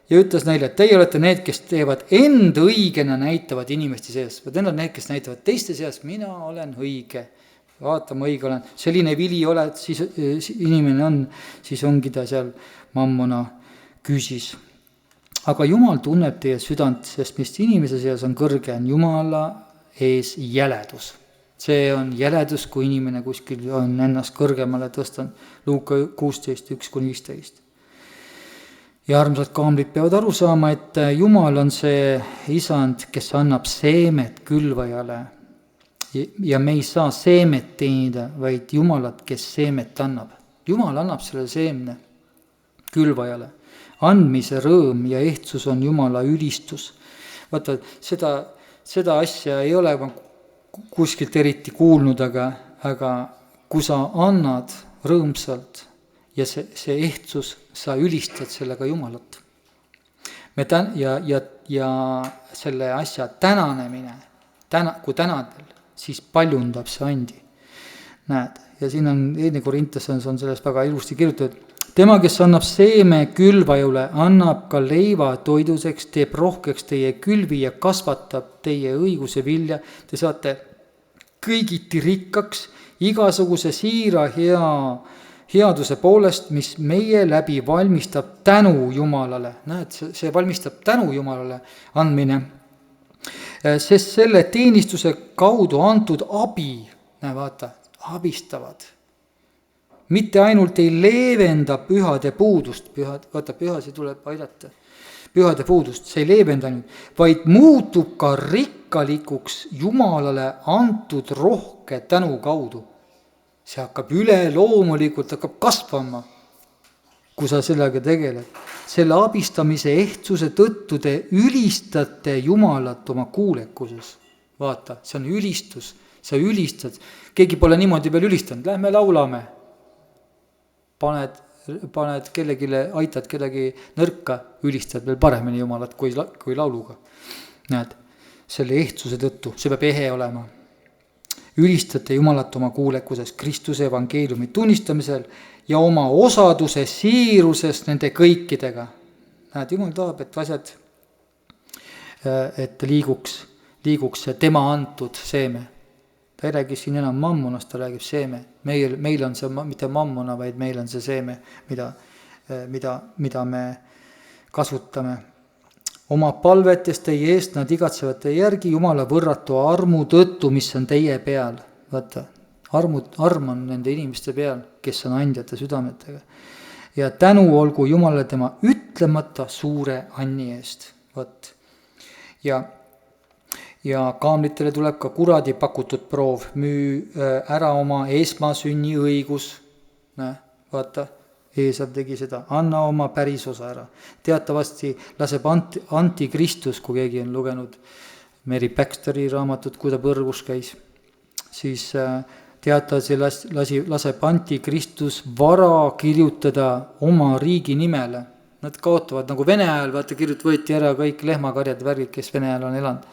Ja ütles neile, et teie olete need, kes teevad enda õigena näitavad inimeste seas. Need on need, kes näitavad teiste seas, mina olen õige. Vaata, ma õige olen. Selline vili oled, siis inimene on, siis ongi ta seal mammona küsis. aga Jumal tunneb teie südant, sest mis inimese seas on kõrge, on Jumala ees jäledus. See on jäledus, kui inimene kuskil on ennast kõrgemale tõstanud. Luuka 16, 1-15. Ja armsad kaamlid peavad aru saama, et Jumal on see isand, kes annab seemet külvajale. Ja me ei saa seemet teenida, vaid Jumalat, kes seemet annab. Jumal annab selle seemne külvajale. Andmise rõõm ja ehtsus on Jumala ülistus. Vaata, seda asja ei ole kuskilt eriti kuulnud, aga kui sa annad rõõmsalt ja see ehtsus, sa ülistad sellega Jumalat. Ja selle asja tänanemine, kui tänadel, siis paljundab see andi. Näed, ja siin on 2. Korintiases on sellest väga ilusti kirjutatud. Tema, kes annab seeme külvajule, annab ka leiva toiduseks, teeb rohkeks teie külvi ja kasvatab teie õiguse vilja. Te saate kõigiti rikkaks igasuguse siira headuse poolest, mis meie läbi valmistab tänu Jumalale. Näed, see valmistab tänu Jumalale andmine. Sest selle teenistuse kaudu antud abi, vaata, abistavad. Mitte ainult ei leevenda pühade puudust, pühasi tuleb aidata, pühade puudust, see ei leevenda nüüd, vaid muutub ka rikkalikuks Jumalale antud rohke tänu kaudu. See hakkab loomulikult hakkab kasvama, kui sa sellega tegeled. Selle abistamise ehtsuse tõttu te ülistate Jumalat oma kuulekuses. Vaata, see on ülistus, sa ülistad. Keegi pole niimoodi veel ülistanud, lähme laulame. Paned kellegile, aitad kedagi nõrka, ülistad veel paremini Jumalat kui lauluga. Näed, selle ehtsuse tõttu, see peab ehe olema. Ülistate Jumalat oma kuulekuses, Kristuse evangeeliumi tunnistamisel ja oma osaduse siiruses nende kõikidega. Näed, Jumal tahab, et asjad, et liiguks tema antud seeme. Ta ei räägi siin enam mammonast, ta räägib seeme. Meil on see mitte mammona, vaid meil on see seeme, mida me kasutame. Oma palvetes teie eest nad igatsevad teie järgi Jumala võrratu armu tõttu, mis on teie peal. Vaata, arm on nende inimeste peal, kes on andjate südametega. Ja tänu olgu Jumalale tema ütlemata suure anni eest. Vaat. Ja kaamlitele tuleb ka kuradi pakutud proov, müü ära oma esmasünni õigus, vaata, Eesav tegi seda, anna oma päris osa ära. Teatavasti laseb antikristus, kui keegi on lugenud Mary Baxteri raamatut, kui ta põrgus käis, siis teatavasti laseb antikristus vara kirjutada oma riigi nimele. Nad kaotavad, nagu Vene ajal, vaata, võeti ära kõik lehmakarjad värgid, kes Vene ajal on elanud.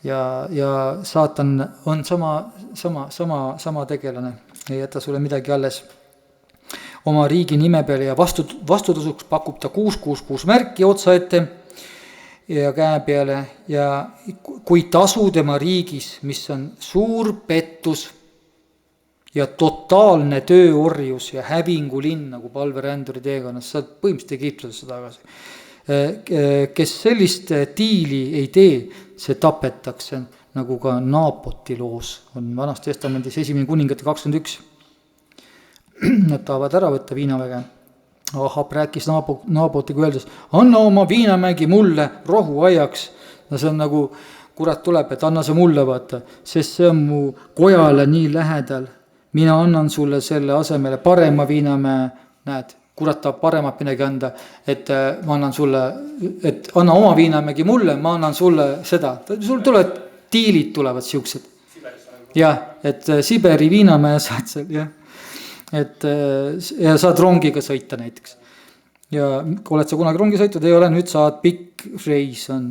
Ja saatan on sama tegelane, ei jäta sulle midagi alles. Oma riigi nime peale ja vastutasuks pakub ta 666 märki otsa ette ja käe peale ja kui tasu tema riigis, mis on suur pettus ja totaalne tööorjus ja hävingulinn, nagu palveränduri teekonnas, saad põhimõtteliselt Egiptusesse tagasi. Kes sellist diili ei tee, see tapetakse, nagu ka Naapoti loos on Vanas Testamendis 1. Kuningate 21. Nad tahavad ära võtta viinamäge. Ahab rääkis Naapotiga öeldes, anna oma viinamägi mulle rohuaiaks. No see on nagu, kurat tuleb, et anna see mulle, vaata, sest see on mu kojale nii lähedal. Mina annan sulle selle asemele parema viinamäe, näed, kurat tahab paremat midagi anda, et ma annan sulle, et anna oma viinamägi mulle, ma annan sulle seda. Sul tulevad, diilid tulevad siuksed. Jah, et Siberi viinamäe saad seal, jah. Ja saad rongiga sõita näiteks. Ja kui oled sa kunagi rongi sõitud, ei ole, nüüd saad pikk reis on.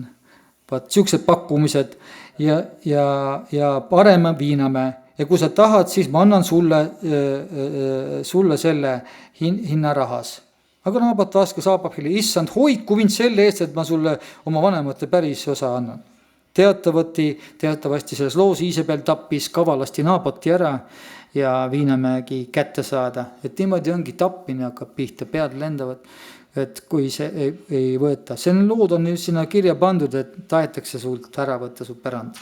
Vaat siuksed pakkumised ja parema viinamäe. Ja kui sa tahad, siis ma annan sulle selle hinnarahas. Aga Naabot vastas Aabahile, issand, hoidku mind selle eest, et ma sulle oma vanemate päris osa annan. Teatavasti selles loos Iisabel tappis kavalasti Naaboti ära ja viinamägi kätte saada. Et niimoodi ongi tappine hakkab pihta, pead lendavad. et kui see ei võeta. See lood on sinna kirja pandud, et tahetakse sult ära võtta su pärand.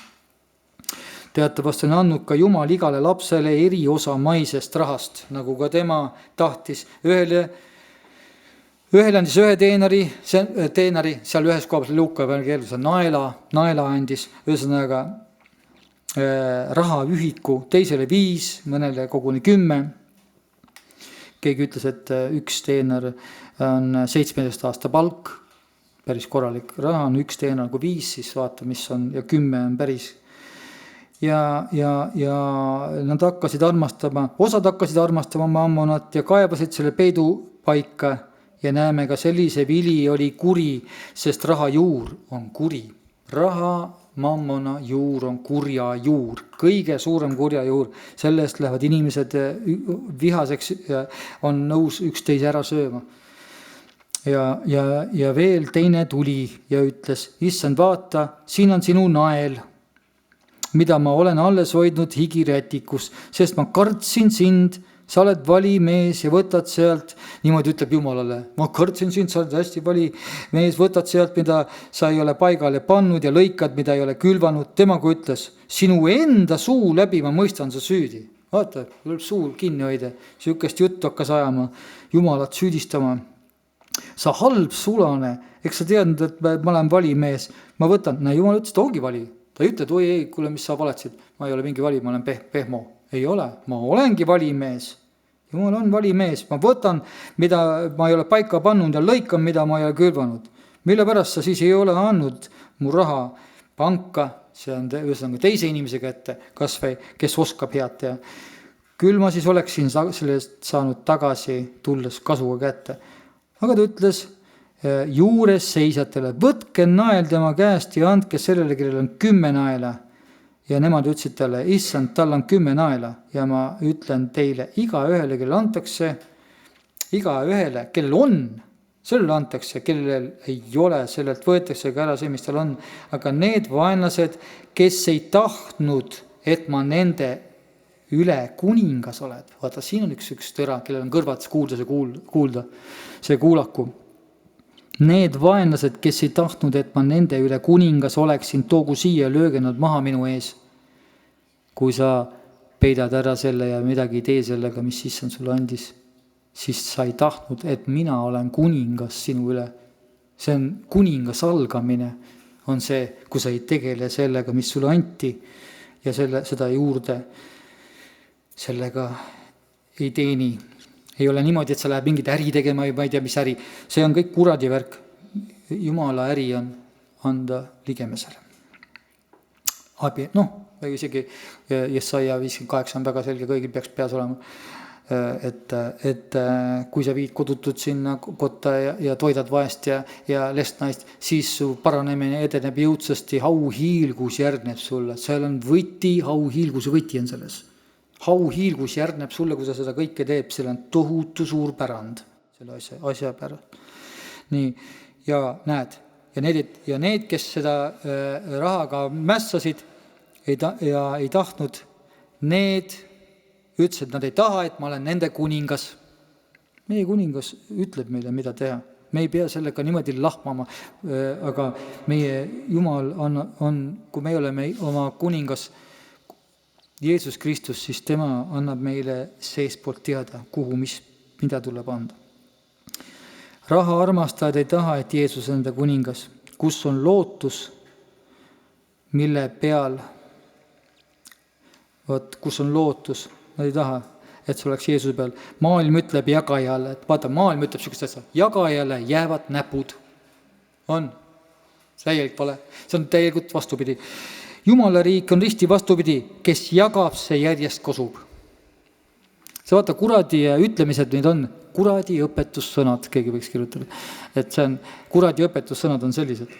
Teatavasti on andnud ka Jumal igale lapsele eri osa maisest rahast, nagu ka tema tahtis. Ühele andis ühe teenari, seal ühes koha peal Luuka evangeeliumis naela andis, ühesõnaga rahaühiku, teisele 5, mõnele koguni 10. Keegi ütles, et üks teenar on 17 aasta palk, päris korralik raha on, üks teenar kui 5, siis vaata, mis on, ja 10 on päris. Ja nad hakkasid armastama, osad hakkasid armastama mammonat ja kaebasid selle peidu paika. Ja näeme ka sellise vili oli kuri, sest raha juur on kuri. Raha, mammona juur on kurja juur, kõige suurem kurja juur. Sellest lähevad inimesed vihaseks ja on nõus üksteise ära sööma. Ja veel teine tuli ja ütles, issand vaata, siin on sinu nael, mida ma olen alles hoidnud higirätikus, sest ma kartsin sind, sa oled vali mees ja võtad sealt, niimoodi ütleb Jumalale, ma kartsin sind, sa oled hästi vali mees, võtad sealt, mida sa ei ole paigale pannud ja lõikad, mida ei ole külvanud. Temaga ütles, sinu enda suu läbi ma mõistan sa süüdi. Vaata, tuleb suu kinni hoida, sihukest juttu hakkas ajama, Jumalat süüdistama. Sa halb sulane, eks sa teadnud, et ma olen vali mees, ma võtan, Jumal ütles, ta ongi vali. Ta ei ütle, et oi ei, kuule, mis sa valetsid, ma ei ole mingi vali, ma olen pehmo. Ei ole, ma olengi valimees. Jumal on valimees, ma võtan, mida ma ei ole paika pannud ja lõikan, mida ma ei ole külvanud. Mille pärast sa siis ei ole andnud mu raha panka, see on teise inimese kätte, kas või kes oskab head teha. Küll ma siis oleksin sellest saanud tagasi tulles kasuga kätte. Aga ta ütles juures seisjatele, võtke nael tema käest ja andke sellele, kellel on 10 naela. Ja nemad ütlesid talle, issand, tal on 10 naela ja ma ütlen teile, iga ühele, kellel antakse, iga ühele, kellel on, sellele antakse, kellel ei ole, sellelt võetakse ka ära see, mis tal on. Aga need vaenlased, kes ei tahtnud, et ma nende üle kuningas oled. Vaata, siin on üks tõra, kellel on kõrvad kuulda, see kuulaku. Need vaenlased, kes ei tahtnud, et ma nende üle kuningas oleksin, toogu siia, lööge nad maha minu ees. Kui sa peidad ära selle ja midagi ei tee sellega, mis issand sulle andis, siis sa ei tahtnud, et mina olen kuningas sinu üle. See on kuningas algamine, on see, kui sa ei tegele sellega, mis sulle anti ja seda juurde sellega ei teeni. Ei ole niimoodi, et sa läheb mingit äri tegema või ma ei tea, mis äri. See on kõik kuradi värk. Jumala äri on anda ligemesele. Isegi Jesaja 58 on väga selge, kõigil peaks peas olema. Et kui sa viid kodutud sinna kotta ja toidad vaest ja lestnaist, siis su paranemine edeneb jõudsasti, hauhiilgus järgneb sulle. Seal on võti, hauhiilguse võti on selles. Hauhiilgus järgneb sulle, kui sa seda kõike teeb, seal on tohutu suur pärand, selle asja pärand. Nii, ja näed, ja need, kes seda rahaga mässasid ja ei tahtnud, need ütlesid, nad ei taha, et ma olen nende kuningas. Meie kuningas ütleb meile, mida teha. Me ei pea sellega niimoodi lahmama, aga meie Jumal on, kui me oleme oma kuningas Jeesus Kristus, siis tema annab meile seespoolt teada, kuhu, mida tuleb anda. Raha armastajad ei taha, et Jeesus on enda kuningas, kus on lootus, mille peal, kus on lootus, nad ei taha, et see oleks Jeesuse peal. Maailm ütleb jagajale, et vaata, maailm ütleb sellist asja, jagajale jäävad näpud. On, täielik vale, see on täielikult vastupidi. Jumala riik on risti vastupidi, kes jagab, see järjest kosub. See vaata, kuradi ütlemised nüüd on, kuradi õpetussõnad, keegi võiks kirjutada. Et see on, kuradi õpetussõnad on sellised.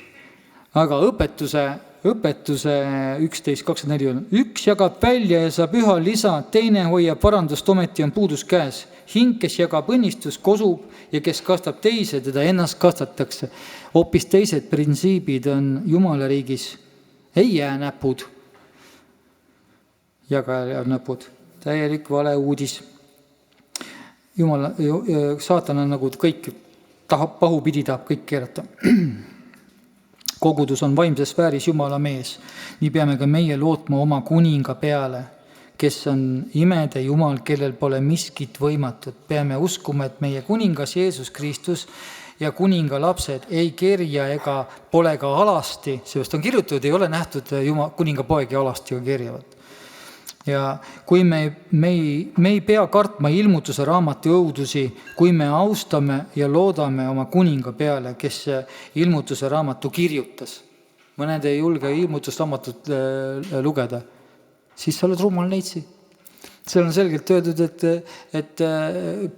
Aga õpetuse 11.24 on, üks jagab välja ja saab üha lisa, teine hoiab varandust, ometi on puudus käes. Hing, kes jagab õnnistus, kosub ja kes kastab teise, teda ennast kastatakse. Hoopis teised printsiibid on Jumala riigis. Ei jää näpud. Jagajal näpud. Täielik vale uudis. Saatan on nagu kõik pahupidi tahab kõik keerata. Kogudus on vaimses sfääris Jumala mees. Nii peame ka meie lootma oma kuninga peale, kes on imede Jumal, kellel pole miskit võimatut. Peame uskuma, et meie kuningas Jeesus Kristus ja kuninga lapsed ei kerja ega pole ka alasti, sellest on kirjutatud, ei ole nähtud kuninga poeg ja alasti kerjavad. Ja kui me ei pea kartma ilmutuse raamatu õudusi, kui me austame ja loodame oma kuninga peale, kes ilmutuse raamatu kirjutas. Mõned ei julge ilmutusraamatut lugeda, siis sa oled rumal neitsi. Seal on selgelt öeldud, et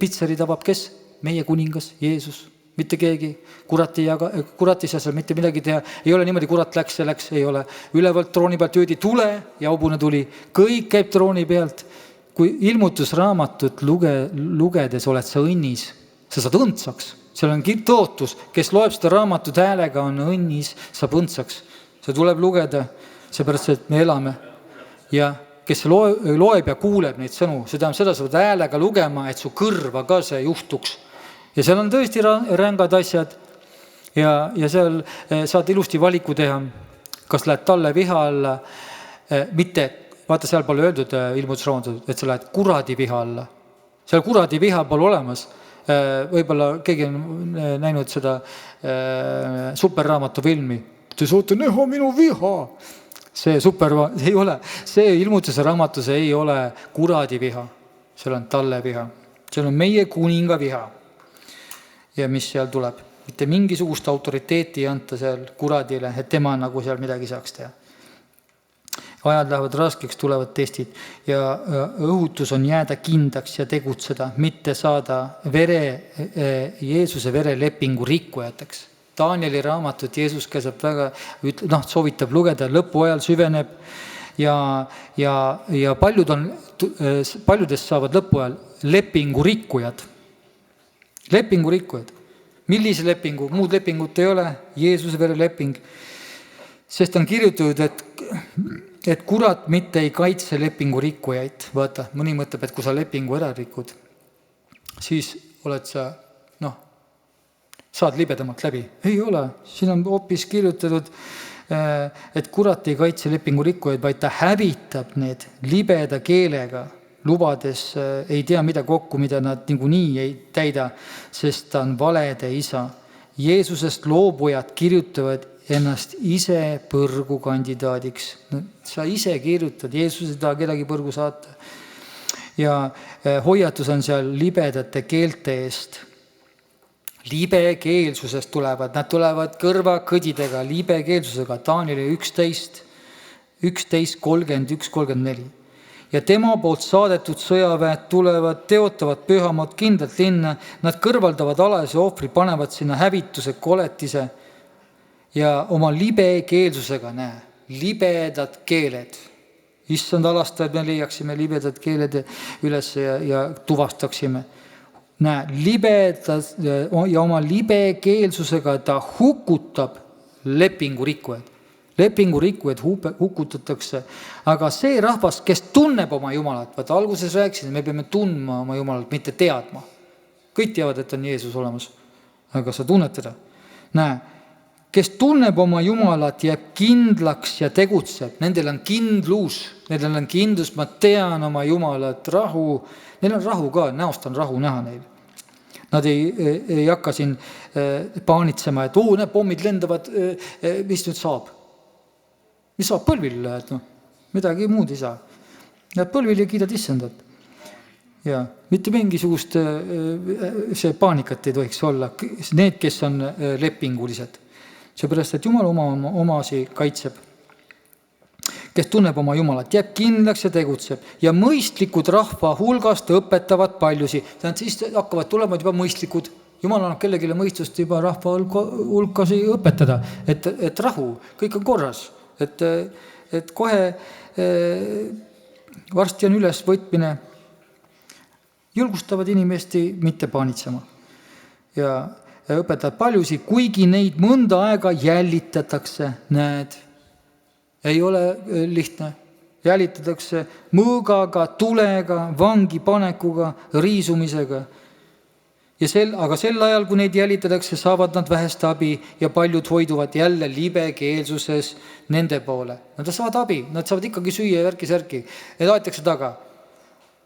pitseri tabab kes? Meie kuningas, Jeesus. Mitte keegi, kurat ei saa seal mitte midagi teha, ei ole niimoodi, kurat läks, ei ole. Ülevalt trooni pealt öeldi tule ja hobune tuli, kõik käib trooni pealt. Kui ilmutusraamatut lugedes oled sa õnnis, sa saad õndsaks, seal on tõotus, kes loeb seda raamatut häälega, on õnnis, saab õndsaks. See tuleb lugeda, seepärast, et me elame. Ja kes loeb ja kuuleb neid sõnu, see tähendab seda, sa pead häälega lugema, et su kõrva ka see juhtuks. Ja seal on tõesti rängad asjad ja seal saad ilusti valiku teha, kas lähed talle viha alla, mitte, vaata seal pole öeldud ilmutusraamatud, et sa lähed kuradi viha alla. Seal kuradi viha pole olemas. Võib-olla keegi on näinud seda superraamatu filmi. Te saate näha minu viha. See ei ole. See ilmutuse raamatus ei ole kuradi viha. Seal on talle viha. Seal on meie kuninga viha. Ja mis seal tuleb. Mitte mingisugust autoriteeti ei anta seal kuradile, et tema nagu seal midagi saaks teha. Ajad lähevad raskeks, tulevad testid ja õhutus on jääda kindlaks ja tegutseda, mitte saada Jeesuse verelepingu rikkujateks. Danieli raamatut Jeesus käsab väga, soovitab lugeda, lõpu ajal süveneb ja paljudest saavad lõpu ajal lepingu rikkujad. Lepingu rikkujad. Millise lepingu? Muud lepingut ei ole. Jeesuse vereleping. Sest on kirjutatud, et kurat mitte ei kaitse lepingu rikkujaid. Vaata, mõni mõtleb, et kui sa lepingu ära rikud, siis oled sa, saad libedamalt läbi. Ei ole. Siin on hoopis kirjutatud, et kurat ei kaitse lepingu rikkujaid, vaid ta hävitab need libeda keelega, lubades ei tea mida kokku, mida nad niikuinii ei täida, sest ta on valede isa. Jeesusest loobujad kirjutavad ennast ise põrgu kandidaadiks. Sa ise kirjutad, Jeesus ei taha kedagi põrgu saata. Ja hoiatus on seal libedate keelte eest. Libekeelsusest tulevad, nad tulevad kõrvakõdidega, libekeelsusega, Danieli 11, 31, 34. Ja tema poolt saadetud sõjaväed tulevad, teotavad pühamad kindlalt linna, nad kõrvaldavad alase ohvri, panevad sinna hävituse, koletise ja oma libekeelsusega, libedad keeled. Issand alastajad, me leiaksime libedad keeled üles ja tuvastaksime. Libedad ja oma libekeelsusega ta hukutab lepingu rikkujad. Lepingu rikkujad hukutatakse, aga see rahvas, kes tunneb oma Jumalat, vaata alguses rääkisin, me peame tundma oma Jumalat, mitte teadma. Kõik teavad, et on Jeesus olemas, aga sa tunned teda. Kes tunneb oma Jumalat, jääb kindlaks ja tegutseb, nendel on kindlus, ma tean oma Jumalat, rahu, neil on rahu ka, näost on rahu näha neil. Nad ei hakka siin paanitsema, et need pommid lendavad, mis nüüd saab? Mis saab põlvil lähed? Midagi muud ei saa. Lähed põlvil ja kiidad issandat. Ja mitte mingisugust see paanikat ei tohiks olla. Need, kes on lepingulised. Seepärast, et Jumal omasi kaitseb. Kes tunneb oma Jumalat, jääb kindlaks ja tegutseb. Ja mõistlikud rahva hulgast õpetavad paljusi. Siis hakkavad tulema juba mõistlikud. Jumal annab kellelegi mõistust juba rahva hulkasi õpetada. Et rahu, kõik on korras. Et kohe varsti on üles võtmine, julgustavad inimesti mitte paanitsema ja õpetavad paljusi, kuigi neid mõnda aega jälitatakse, ei ole lihtne, jälitatakse mõõgaga, tulega, vangi panekuga, riisumisega Aga sel ajal, kui neid jälitatakse, saavad nad vähest abi ja paljud hoiduvad jälle libekeelsuses nende poole. Nad saavad abi, nad saavad ikkagi süüa ja värki-särki. Need aetakse taga.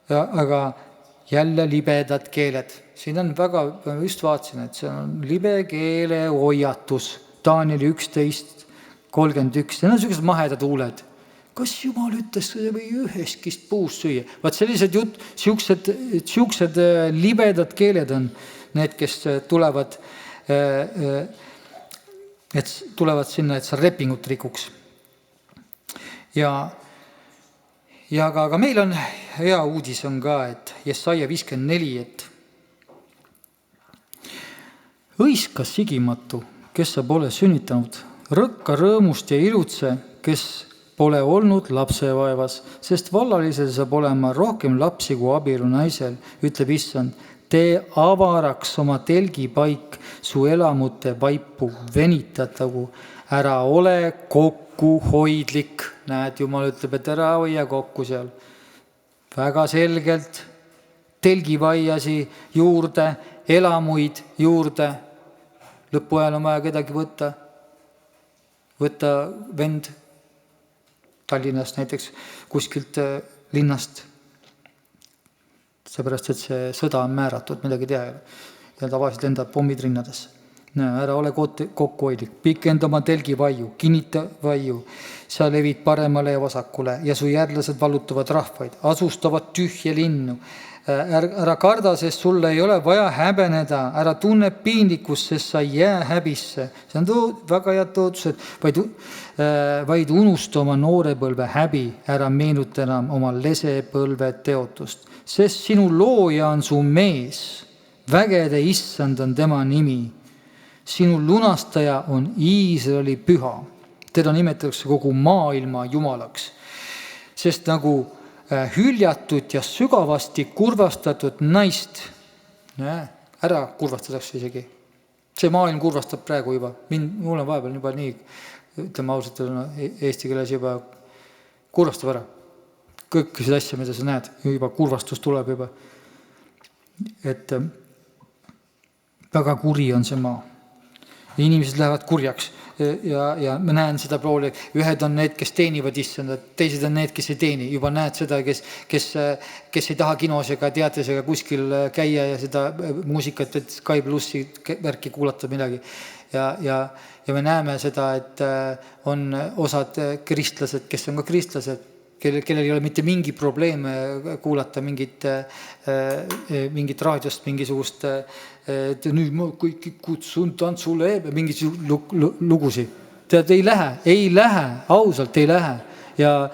Aga jälle libedad keeled. Siin on väga, ma just vaatasin, et see on libe keele hoiatus. Danieli 11:31. Need on sellised mahedad huuled. Kas Jumal ütles, et või ühestki puust süüa? Vaat sellised siuksed libedad keeled on need, kes tulevad sinna, et sa lepingut rikuks. Aga meil on hea uudis on ka, et Jesaja 54, et hõiska sigimatu, kes sa pole sünnitanud, rõkka rõõmust ja ilutse, kes pole olnud lapsevaevas, sest vallalisel saab olema rohkem lapsi kui abielu naisel, ütleb Issand. Tee avaraks oma telgipaik, su elamute vaipu venitatagu, ära ole kokkuhoidlik. Näed, Jumal ütleb, et ära hoia kokku seal. Väga selgelt telgivaiasi juurde, elamuid juurde. Lõpuajal on vaja kedagi võtta vend Tallinnast näiteks kuskilt linnast. Seepärast, et see sõda on määratud, midagi teha ei ole. Ja tavaliselt lendab pommid rinnadesse. Ära ole kokkuhoidlik, pikenda oma telgivaiu, kinnita vaiu. Sa levid paremale ja vasakule ja su järglased vallutavad rahvaid, asustavad tühje linnu. Ära karda, sest sulle ei ole vaja häbeneda, ära tunne piinlikkust, sest sa ei jää häbisse. See on väga head tõotused, vaid unusta oma noorepõlve häbi, ära meenuta enam oma lesepõlve teotust. Sest sinu looja on su mees, vägede Issand on tema nimi. Sinu lunastaja on Iisraeli püha. Teda nimetatakse kogu maailma jumalaks. Sest nagu hüljatud ja sügavasti kurvastatud naist, ära kurvastatakse isegi. See maailm kurvastab praegu juba. Mul on vahepeal juba nii, ütleme ausalt, eesti keeles juba kurvastab ära. Kõik seda asja, mida sa näed, juba kurvastus tuleb juba. Et väga kuri on see maa. Inimesed lähevad kurjaks. Ja ma näen seda pooli, ühed on need, kes teenivad Issandat, teised on need, kes ei teeni. Juba näed seda, kes ei taha kinos ega teatrisega kuskil käia ja seda muusikat, et Sky Plussi värki kuulata midagi. Ja me näeme seda, et on osad kristlased, kes on ka kristlased, kellel ei ole mitte mingi probleem kuulata mingit raadiost, mingisugust nüüd ma kõik kutsun tantsule, mingid lugusi. Tead, ei lähe, ausalt ei lähe. Ja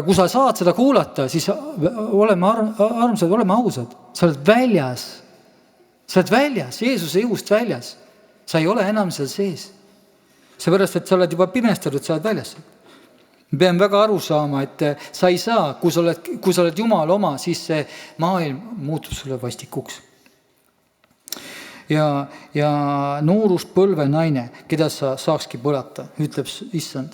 kui sa saad seda kuulata, siis oleme armsad, oleme ausad. Sa oled väljas, Jeesuse jõust väljas. Sa ei ole enam seal sees. Seepärast, et sa oled juba pimestatud, sa oled väljas. Me peame väga aru saama, et sa ei saa, kui sa oled Jumal oma, siis see maailm muutub sulle vastikuks. Ja noorust põlve naine, keda sa saakski põlata, ütleb Issand.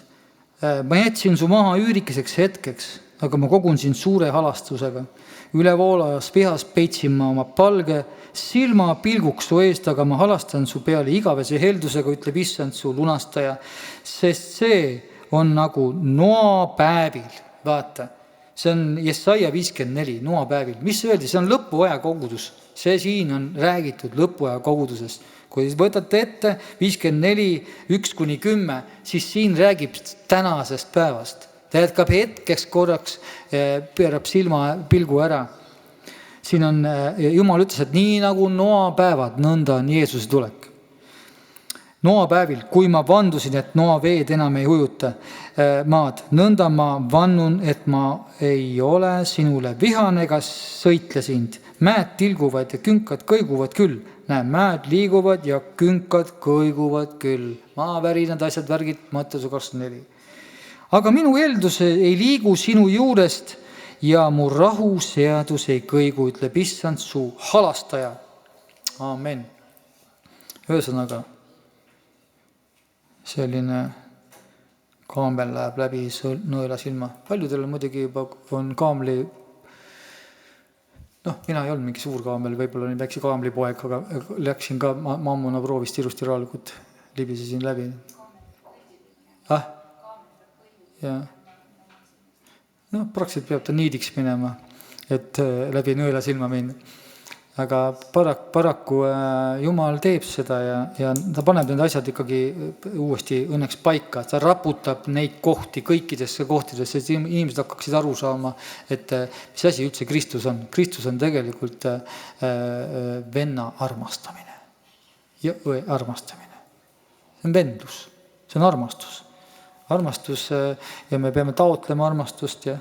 Ma jätsin su maha üürikeseks hetkeks, aga ma kogun sind suure halastusega. Ülevoolajas vihas peitsin ma oma palge silma pilguks su eest, aga ma halastan su peale igavese heldusega, ütleb Issand su lunastaja, sest see on nagu noapäevil. Vaata, see on Jesaja 54, noapäevil. Mis öeldi? See on lõpuaja kogudus. See siin on räägitud lõpuaja kogudusest. Kui võtate ette 54, 1-10, siis siin räägib tänasest päevast. Ta jätkab hetkeks korraks, pöörab silma pilgu ära. Siin on, Jumal ütles, et nii nagu noapäevad, nõnda on Jeesuse tulek. Noapäevil, kui ma vandusin, et noaveed enam ei ujuta maad, nõnda ma vannun, et ma ei ole sinule vihane ega sõitle sind. Mäed tilguvad ja künkad kõiguvad küll. Näe, mäed liiguvad ja künkad kõiguvad küll. Maavärinad, asjad, värgid, Matteuse 24. Aga minu eeldus ei liigu sinu juurest ja mu rahu seadus ei kõigu, ütleb Issand su halastaja. Amen. Ühesõnaga, selline kaamel läheb läbi nõela silma. Paljudel muidugi juba on kaamli mina ei olnud mingi suur kaamel, võib-olla olin väikse kaamlipoeg, aga läksin ka mammuna proovist ilusti raalgut, libisesin läbi. Ja. Praktiliselt peab ta niidiks minema, et läbi nõela silma minna. Aga paraku Jumal teeb seda ja ta paneb need asjad ikkagi uuesti õnneks paika. Ta raputab neid kohti kõikidesse kohtidesse, et inimesed hakkaksid aru saama, et mis asi üldse Kristus on. Kristus on tegelikult venna armastamine ja õe armastamine. See on vendlus, see on armastus. Armastus ja me peame taotlema armastust ja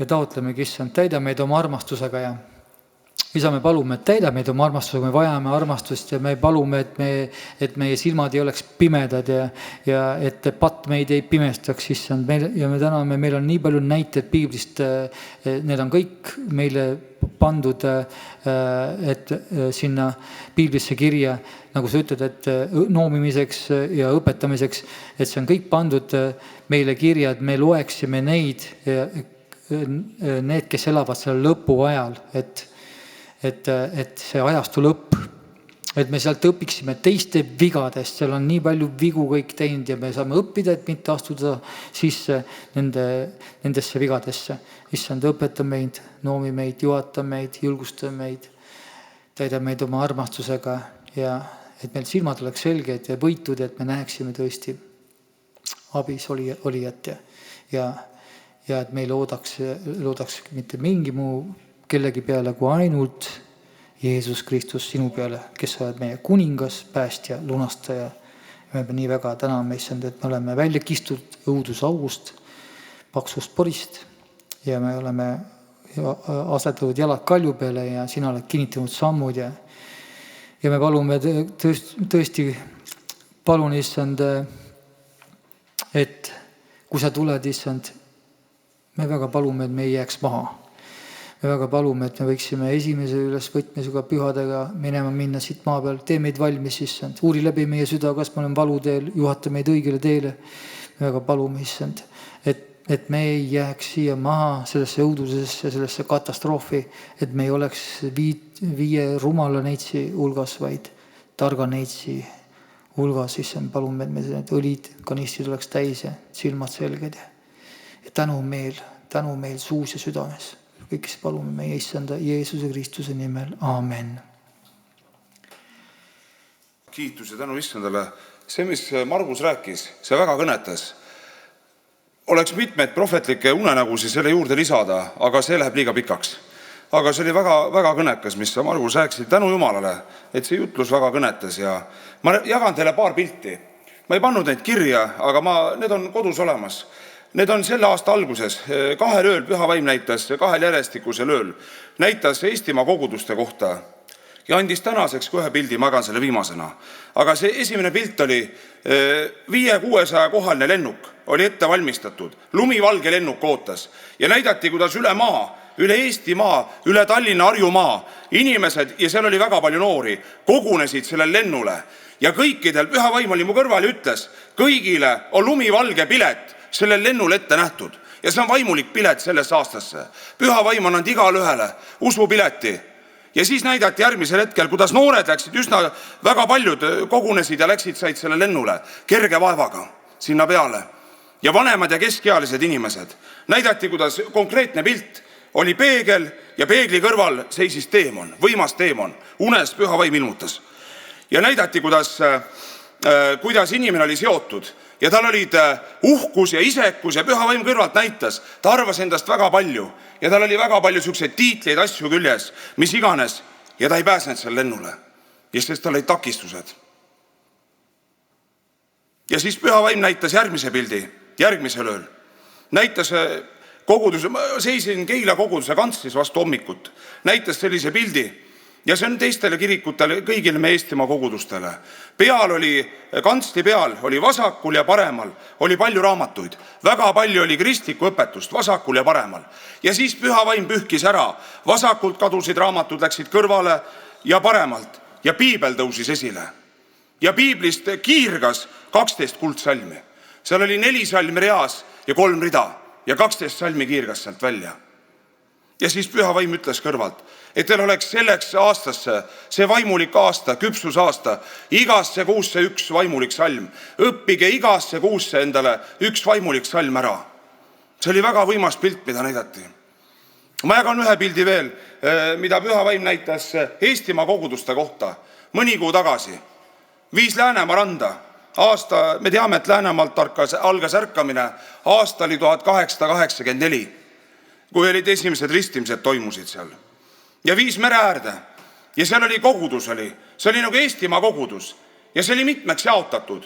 taotlemegi issand, täida meid oma armastusega ja isa, me palume, et täida meid oma armastusega, me vajame armastust ja me palume, et meie silmad ei oleks pimedad ja et patt meid ei pimestaks, issand. Ja me täname, meil on nii palju näiteid piiblist, need on kõik meile pandud, et sinna piiblisse kirja, nagu sa ütled, et noomimiseks ja õpetamiseks, et see on kõik pandud meile kirja, et me loeksime neid, need, kes elavad selle lõpu ajal, et see ajastu lõpp, et me sealt õpiksime teiste vigadest, seal on nii palju vigu kõik teinud ja me saame õppida, et mitte astuda sisse nendesse vigadesse. Issand, õpeta meid, noomi meid, juhata meid, julgusta meid, täida meid oma armastusega ja et meil silmad oleks selged ja võitud, et me näeksime tõesti abis olijat ja et meil loodaks mitte mingi muu kellegi peale kui ainult Jeesus Kristus sinu peale, kes oled meie kuningas, päästja, lunastaja. Me nii väga täname, issand, et me oleme välja kistud õudusaugust, paksust porist ja me oleme asetatud jalad kalju peale ja sina oled kinnitanud sammud ja me palume tõesti, palun, issand, et kui sa tuled, issand, me väga palume, et me ei jääks maha. Me väga palume, et me võiksime esimese ülesvõtmisega pühadega minna siit maa peal. Tee meid valmis, issand. Uuri läbi meie süda, kas me oleme valuteel, juhata meid õigele teele. Me väga palume, issand, et me ei jääks siia maha sellesse õudusesse, sellesse katastroofi, et me ei oleks viie rumala neitsi hulgas, vaid targa neitsi hulgas, issand, palume, et need õlid, kanistid oleks täis ja silmad selged ja tänu meil suus ja südames. Kõik, kes palume meie issanda Jeesuse Kristuse nimel. Aamen. Kiitus ja tänu issandale. See, mis Margus rääkis, see väga kõnetas. Oleks mitmeid prohvetlikke unenägusi selle juurde lisada, aga see läheb liiga pikaks. Aga see oli väga, väga kõnekas, mis Margus rääkis. Tänu Jumalale, et see jutlus väga kõnetas. Ja ma jagan teile paar pilti. Ma ei pannud neid kirja, aga need on kodus olemas. Need on selle aasta alguses, 2 ööl Püha Vaim näitas, 2 järjestikusel ööl, näitas Eestimaa koguduste kohta ja andis tänaseks 1 pildi, ma jagan selle viimasena. Aga see esimene pilt oli 500-600 kohaline lennuk, oli ette valmistatud, lumivalge lennuk ootas ja näidati, kuidas üle maa, üle Eestimaa, üle Tallinna, Harjumaa inimesed, ja seal oli väga palju noori, kogunesid sellel lennule ja kõikidel, Püha Vaim oli mu kõrval ja ütles, kõigile on lumivalge pilet sellel lennul ette nähtud ja see on vaimulik pilet sellesse aastasse. Püha Vaim on igale ühele usupileti ja siis näidati järgmisel hetkel, kuidas noored läksid, üsna väga paljud kogunesid ja said selle lennule kerge vaevaga sinna peale ja vanemad ja keskealised inimesed. Näidati, kuidas konkreetne pilt oli peegel ja peegli kõrval seisis teemon, võimas teemon, unes Püha Vaim ilmutas ja näidati, kuidas inimene oli seotud ja tal olid uhkus ja isekus ja Püha Vaim kõrvalt näitas, ta arvas endast väga palju ja tal oli väga palju selliseid tiitleid, asju küljes, mis iganes ja ta ei pääsenud seal lennule, sest tal olid takistused. Ja siis Püha Vaim näitas järgmise pildi, järgmisel ööl. Näitas koguduse, ma seisin Keila koguduse kantslis vastu hommikut, näitas sellise pildi ja see on teistele kirikutele, kõigile me Eestimaa kogudustele. Kantsli peal oli vasakul ja paremal, oli palju raamatuid, väga palju oli kristlikku õpetust vasakul ja paremal. Ja siis Püha Vaim pühkis ära, vasakult kadusid raamatud, läksid kõrvale ja paremalt ja piibel tõusis esile. Ja piiblist kiirgas 12 kuldsalmi. Seal oli 4 salmi reas ja 3 rida ja 12 salmi kiirgas sealt välja. Ja siis Püha Vaim ütles kõrvalt, et teil oleks selleks aastasse, see vaimulik aasta, küpsusaasta, igasse kuusse üks vaimulik salm. Õppige igasse kuusse endale üks vaimulik salm ära. See oli väga võimas pilt, mida näidati. Ma jagan ühe pildi veel, mida Püha Vaim näitas Eestimaa koguduste kohta mõni kuu tagasi. 5 Läänemaa randa. Me teame, et Läänemaalt algas ärkamine. Aasta oli 1884. Kui olid esimesed ristimised toimusid seal. Ja 5 mere äärde. Ja seal oli kogudus oli. See oli nagu Eestimaa kogudus. Ja see oli mitmeks jaotatud.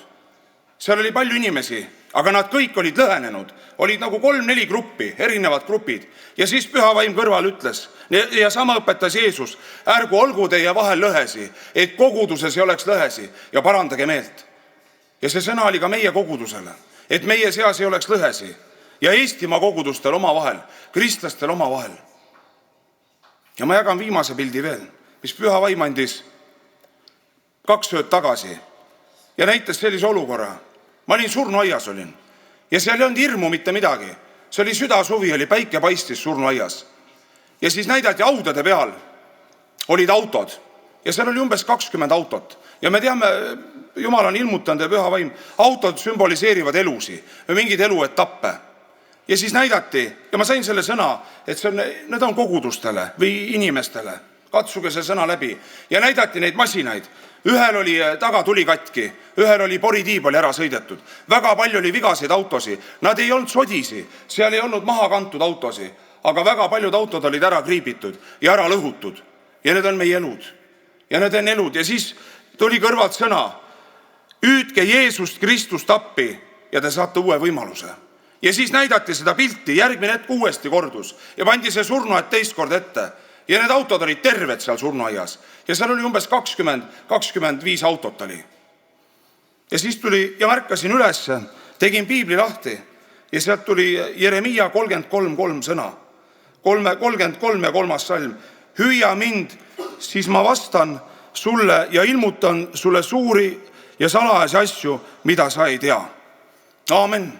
Seal oli palju inimesi, aga nad kõik olid lõhenenud. Olid nagu 3-4 gruppi, erinevad grupid. Ja siis Püha Vaim kõrval ütles, ja sama õpetas Jeesus, ärgu olgu teie vahel lõhesi, et koguduses ei oleks lõhesi ja parandage meelt. Ja see sõna oli ka meie kogudusele, et meie seas ei oleks lõhesi. Ja Eestimaa kogudustel oma vahel, kristlastel oma vahel. Ja ma jagan viimase pildi veel, mis Püha Vaim andis 2 ööd tagasi ja näitas sellise olukorra. Ma olin surnuaias olin ja seal ei olnud hirmu mitte midagi. See oli südasuvi, oli päike paistis surnuaias. Ja siis näidati haudade peal olid autod ja seal oli umbes 20 autot. Ja me teame, Jumal on ilmutanud ja Püha Vaim, autod sümboliseerivad elusi või mingid eluetappe. Ja siis näidati, ja ma sain selle sõna, et need on kogudustele või inimestele. Katsuge see sõna läbi. Ja näidati neid masinaid. Ühel oli taga tuli katki, ühel oli poritiib oli ära sõidetud. Väga palju oli vigaseid autosi. Nad ei olnud sodisi, seal ei olnud maha kantud autosi, aga väga paljud autod olid ära kriibitud ja ära lõhutud. Ja need on meie elud. Ja need on elud. Ja siis tuli kõrvalt sõna, hüüdke Jeesust Kristust appi ja te saate uue võimaluse. Ja siis näidati seda pilti, järgmine hetk uuesti kordus ja pandi see surnuaed teist korda ette. Ja need autod olid terved seal surnuaias. Ja seal oli umbes 20-25 autot oli. Ja siis tuli ja märkasin üles, tegin piibli lahti ja sealt tuli Jeremiia 33 sõna. 33 ja 3. salm. Hüüa mind, siis ma vastan sulle ja ilmutan sulle suuri ja salajasi asju, mida sa ei tea. Aamen.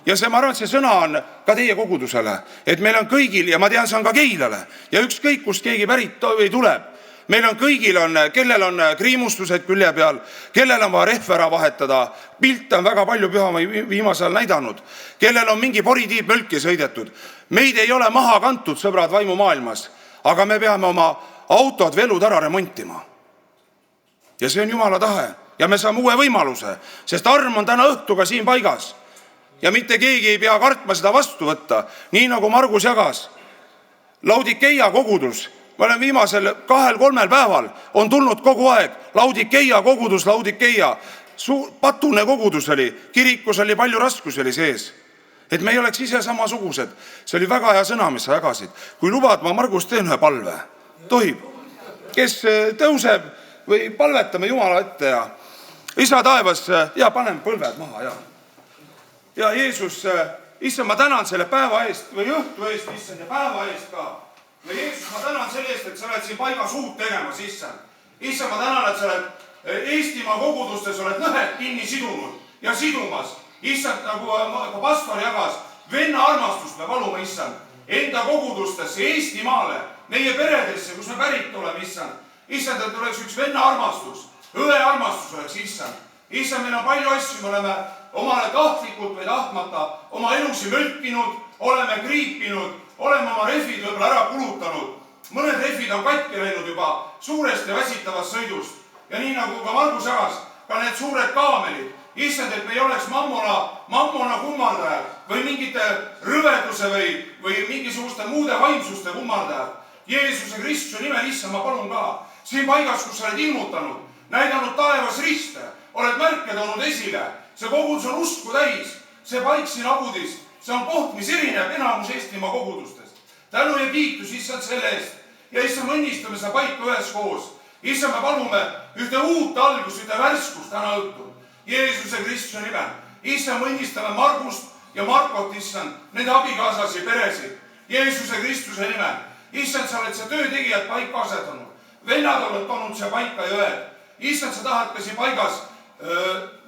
Ja see, ma arvan, et see sõna on ka teie kogudusele, et meil on kõigil, ja ma tean, see on ka Keilale, ja ükskõik, kust keegi pärit või tuleb. Meil on kõigil, kellel on kriimustused külje peal, kellel on vaja rehv ära vahetada, pilte on väga palju Püha viimasel näidanud, kellel on mingi poritiib mölki sõidetud. Meid ei ole maha kantud, sõbrad, vaimumaailmas, aga me peame oma autod, velud ära remontima. Ja see on Jumala tahe ja me saame uue võimaluse, sest arm on täna õhtuga siin paigas. Ja mitte keegi ei pea kartma seda vastu võtta, nii nagu Margus jagas. Laudikeia kogudus, ma olen viimasel 2-3 päeval, on tulnud kogu aeg. Laudikeia kogudus, Laudikeia. Patune kogudus oli, kirikus oli palju raskusi oli sees. Et me ei oleks ise samasugused. See oli väga hea sõna, mis sa jagasid. Kui lubad, ma Margus teen ühe palve. Tohib. Kes tõuseb või palvetame Jumala ette ja Isa taevas, ja panen põlved maha ja. Ja Jeesus, issand, ma tänan selle päeva eest või õhtu eest, issand, ja päeva eest ka. Ja Jeesus, ma tänan selle eest, et sa oled siin paigas uut tegemas, issand. Issand, ma tänan, et sa oled Eestimaa kogudustes oled lõhed kinni sidunud ja sidumas. Issand, nagu ka pastor jagas, venna armastust me palume, issand, enda kogudustesse, Eestimaale, meie peredesse, kus me pärit oleme, issand. Issand, et oleks üks venna armastus, õe armastus oleks, issand. Issand, meil on palju asju, me oleme omale tahtlikult või tahtmata oma elusi mölkinud, oleme kriipinud, oleme oma rehvid võib-olla ära kulutanud. Mõned rehvid on katki läinud juba suurest ja väsitavast sõidust. Ja nii nagu ka Margus jagas, ka need suured kaamelid. Issand, et me ei oleks mammona kummardajad või mingite rõveduse või mingisuguste muude vaimsuste kummardajad. Jeesuse Kristuse nimel, issand, ma palun ka. Siin paigas, kus sa oled ilmutanud, näidanud taevas riste, oled märke toonud esile. See kogudus on usku täis, see paik siin Agudis, see on koht, mis erineb enamus Eestimaa kogudustest. Tänu ja kiitus, issand, selle eest. Ja issand, õnnistame seda paika üheskoos. Issand, me palume ühte uut algust, ühte värskust täna õhtul. Jeesuse Kristuse nimel. Issand, õnnistame Margust ja Markot, issand, nende abikaasasi peresid. Jeesuse Kristuse nimel. Issand, sa oled see töötegijad paika asetanud. Vennad oled toonud see paika ja öed. Issand, sa tahad ka siin paigas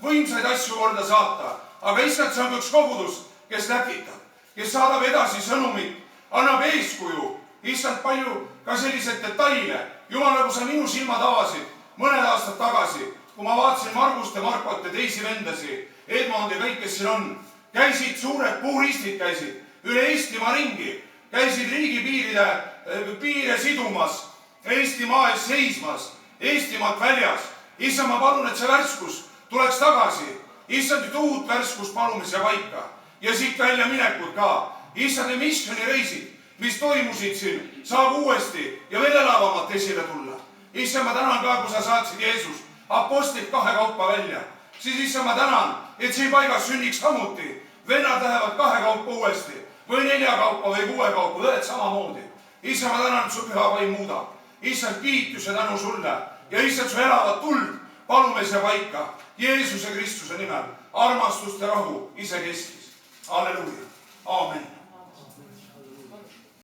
võimsaid asju korda saata. Aga issand, see on üks kogudus, kes läkitab, kes saadab edasi sõnumit, annab eeskuju. issand, palju ka selliseid detaile. Jumal, nagu sa minu silmad avasid mõned aastad tagasi, kui ma vaatasin Margust ja Markot ja teisi vendasi, Edmond ja kõik, kes siin on, käisid suured puuristid, käisid üle Eestimaa ringi, käisid riigipiire sidumas, Eestimaa ees seismas, Eestimaalt väljas. Issand, ma palun, et see värskus tuleks tagasi. Issand, et uut värskust palume siia paika ja siit välja minekud ka. Issand, ja missioonireisid, mis toimusid siin, saab uuesti ja veel elavamalt esile tulla. Issand, ma tänan ka, kui sa saatsid Jeesus apostlid 2 kaupa välja. Siis issand, ma tänan, et siin paigas sünniks samuti. Vennad lähevad 2 kaupa uuesti või 4 kaupa või 6 kaupa, õed samamoodi. Issand, ma tänan, et su püha vaim muudab. Issand, kiitus ja tänu sulle ja issand, su elavat tuld palume siia paika Jeesuse Kristuse nimel. Armastust ja rahu isekestis. Halleluuja. Aamen.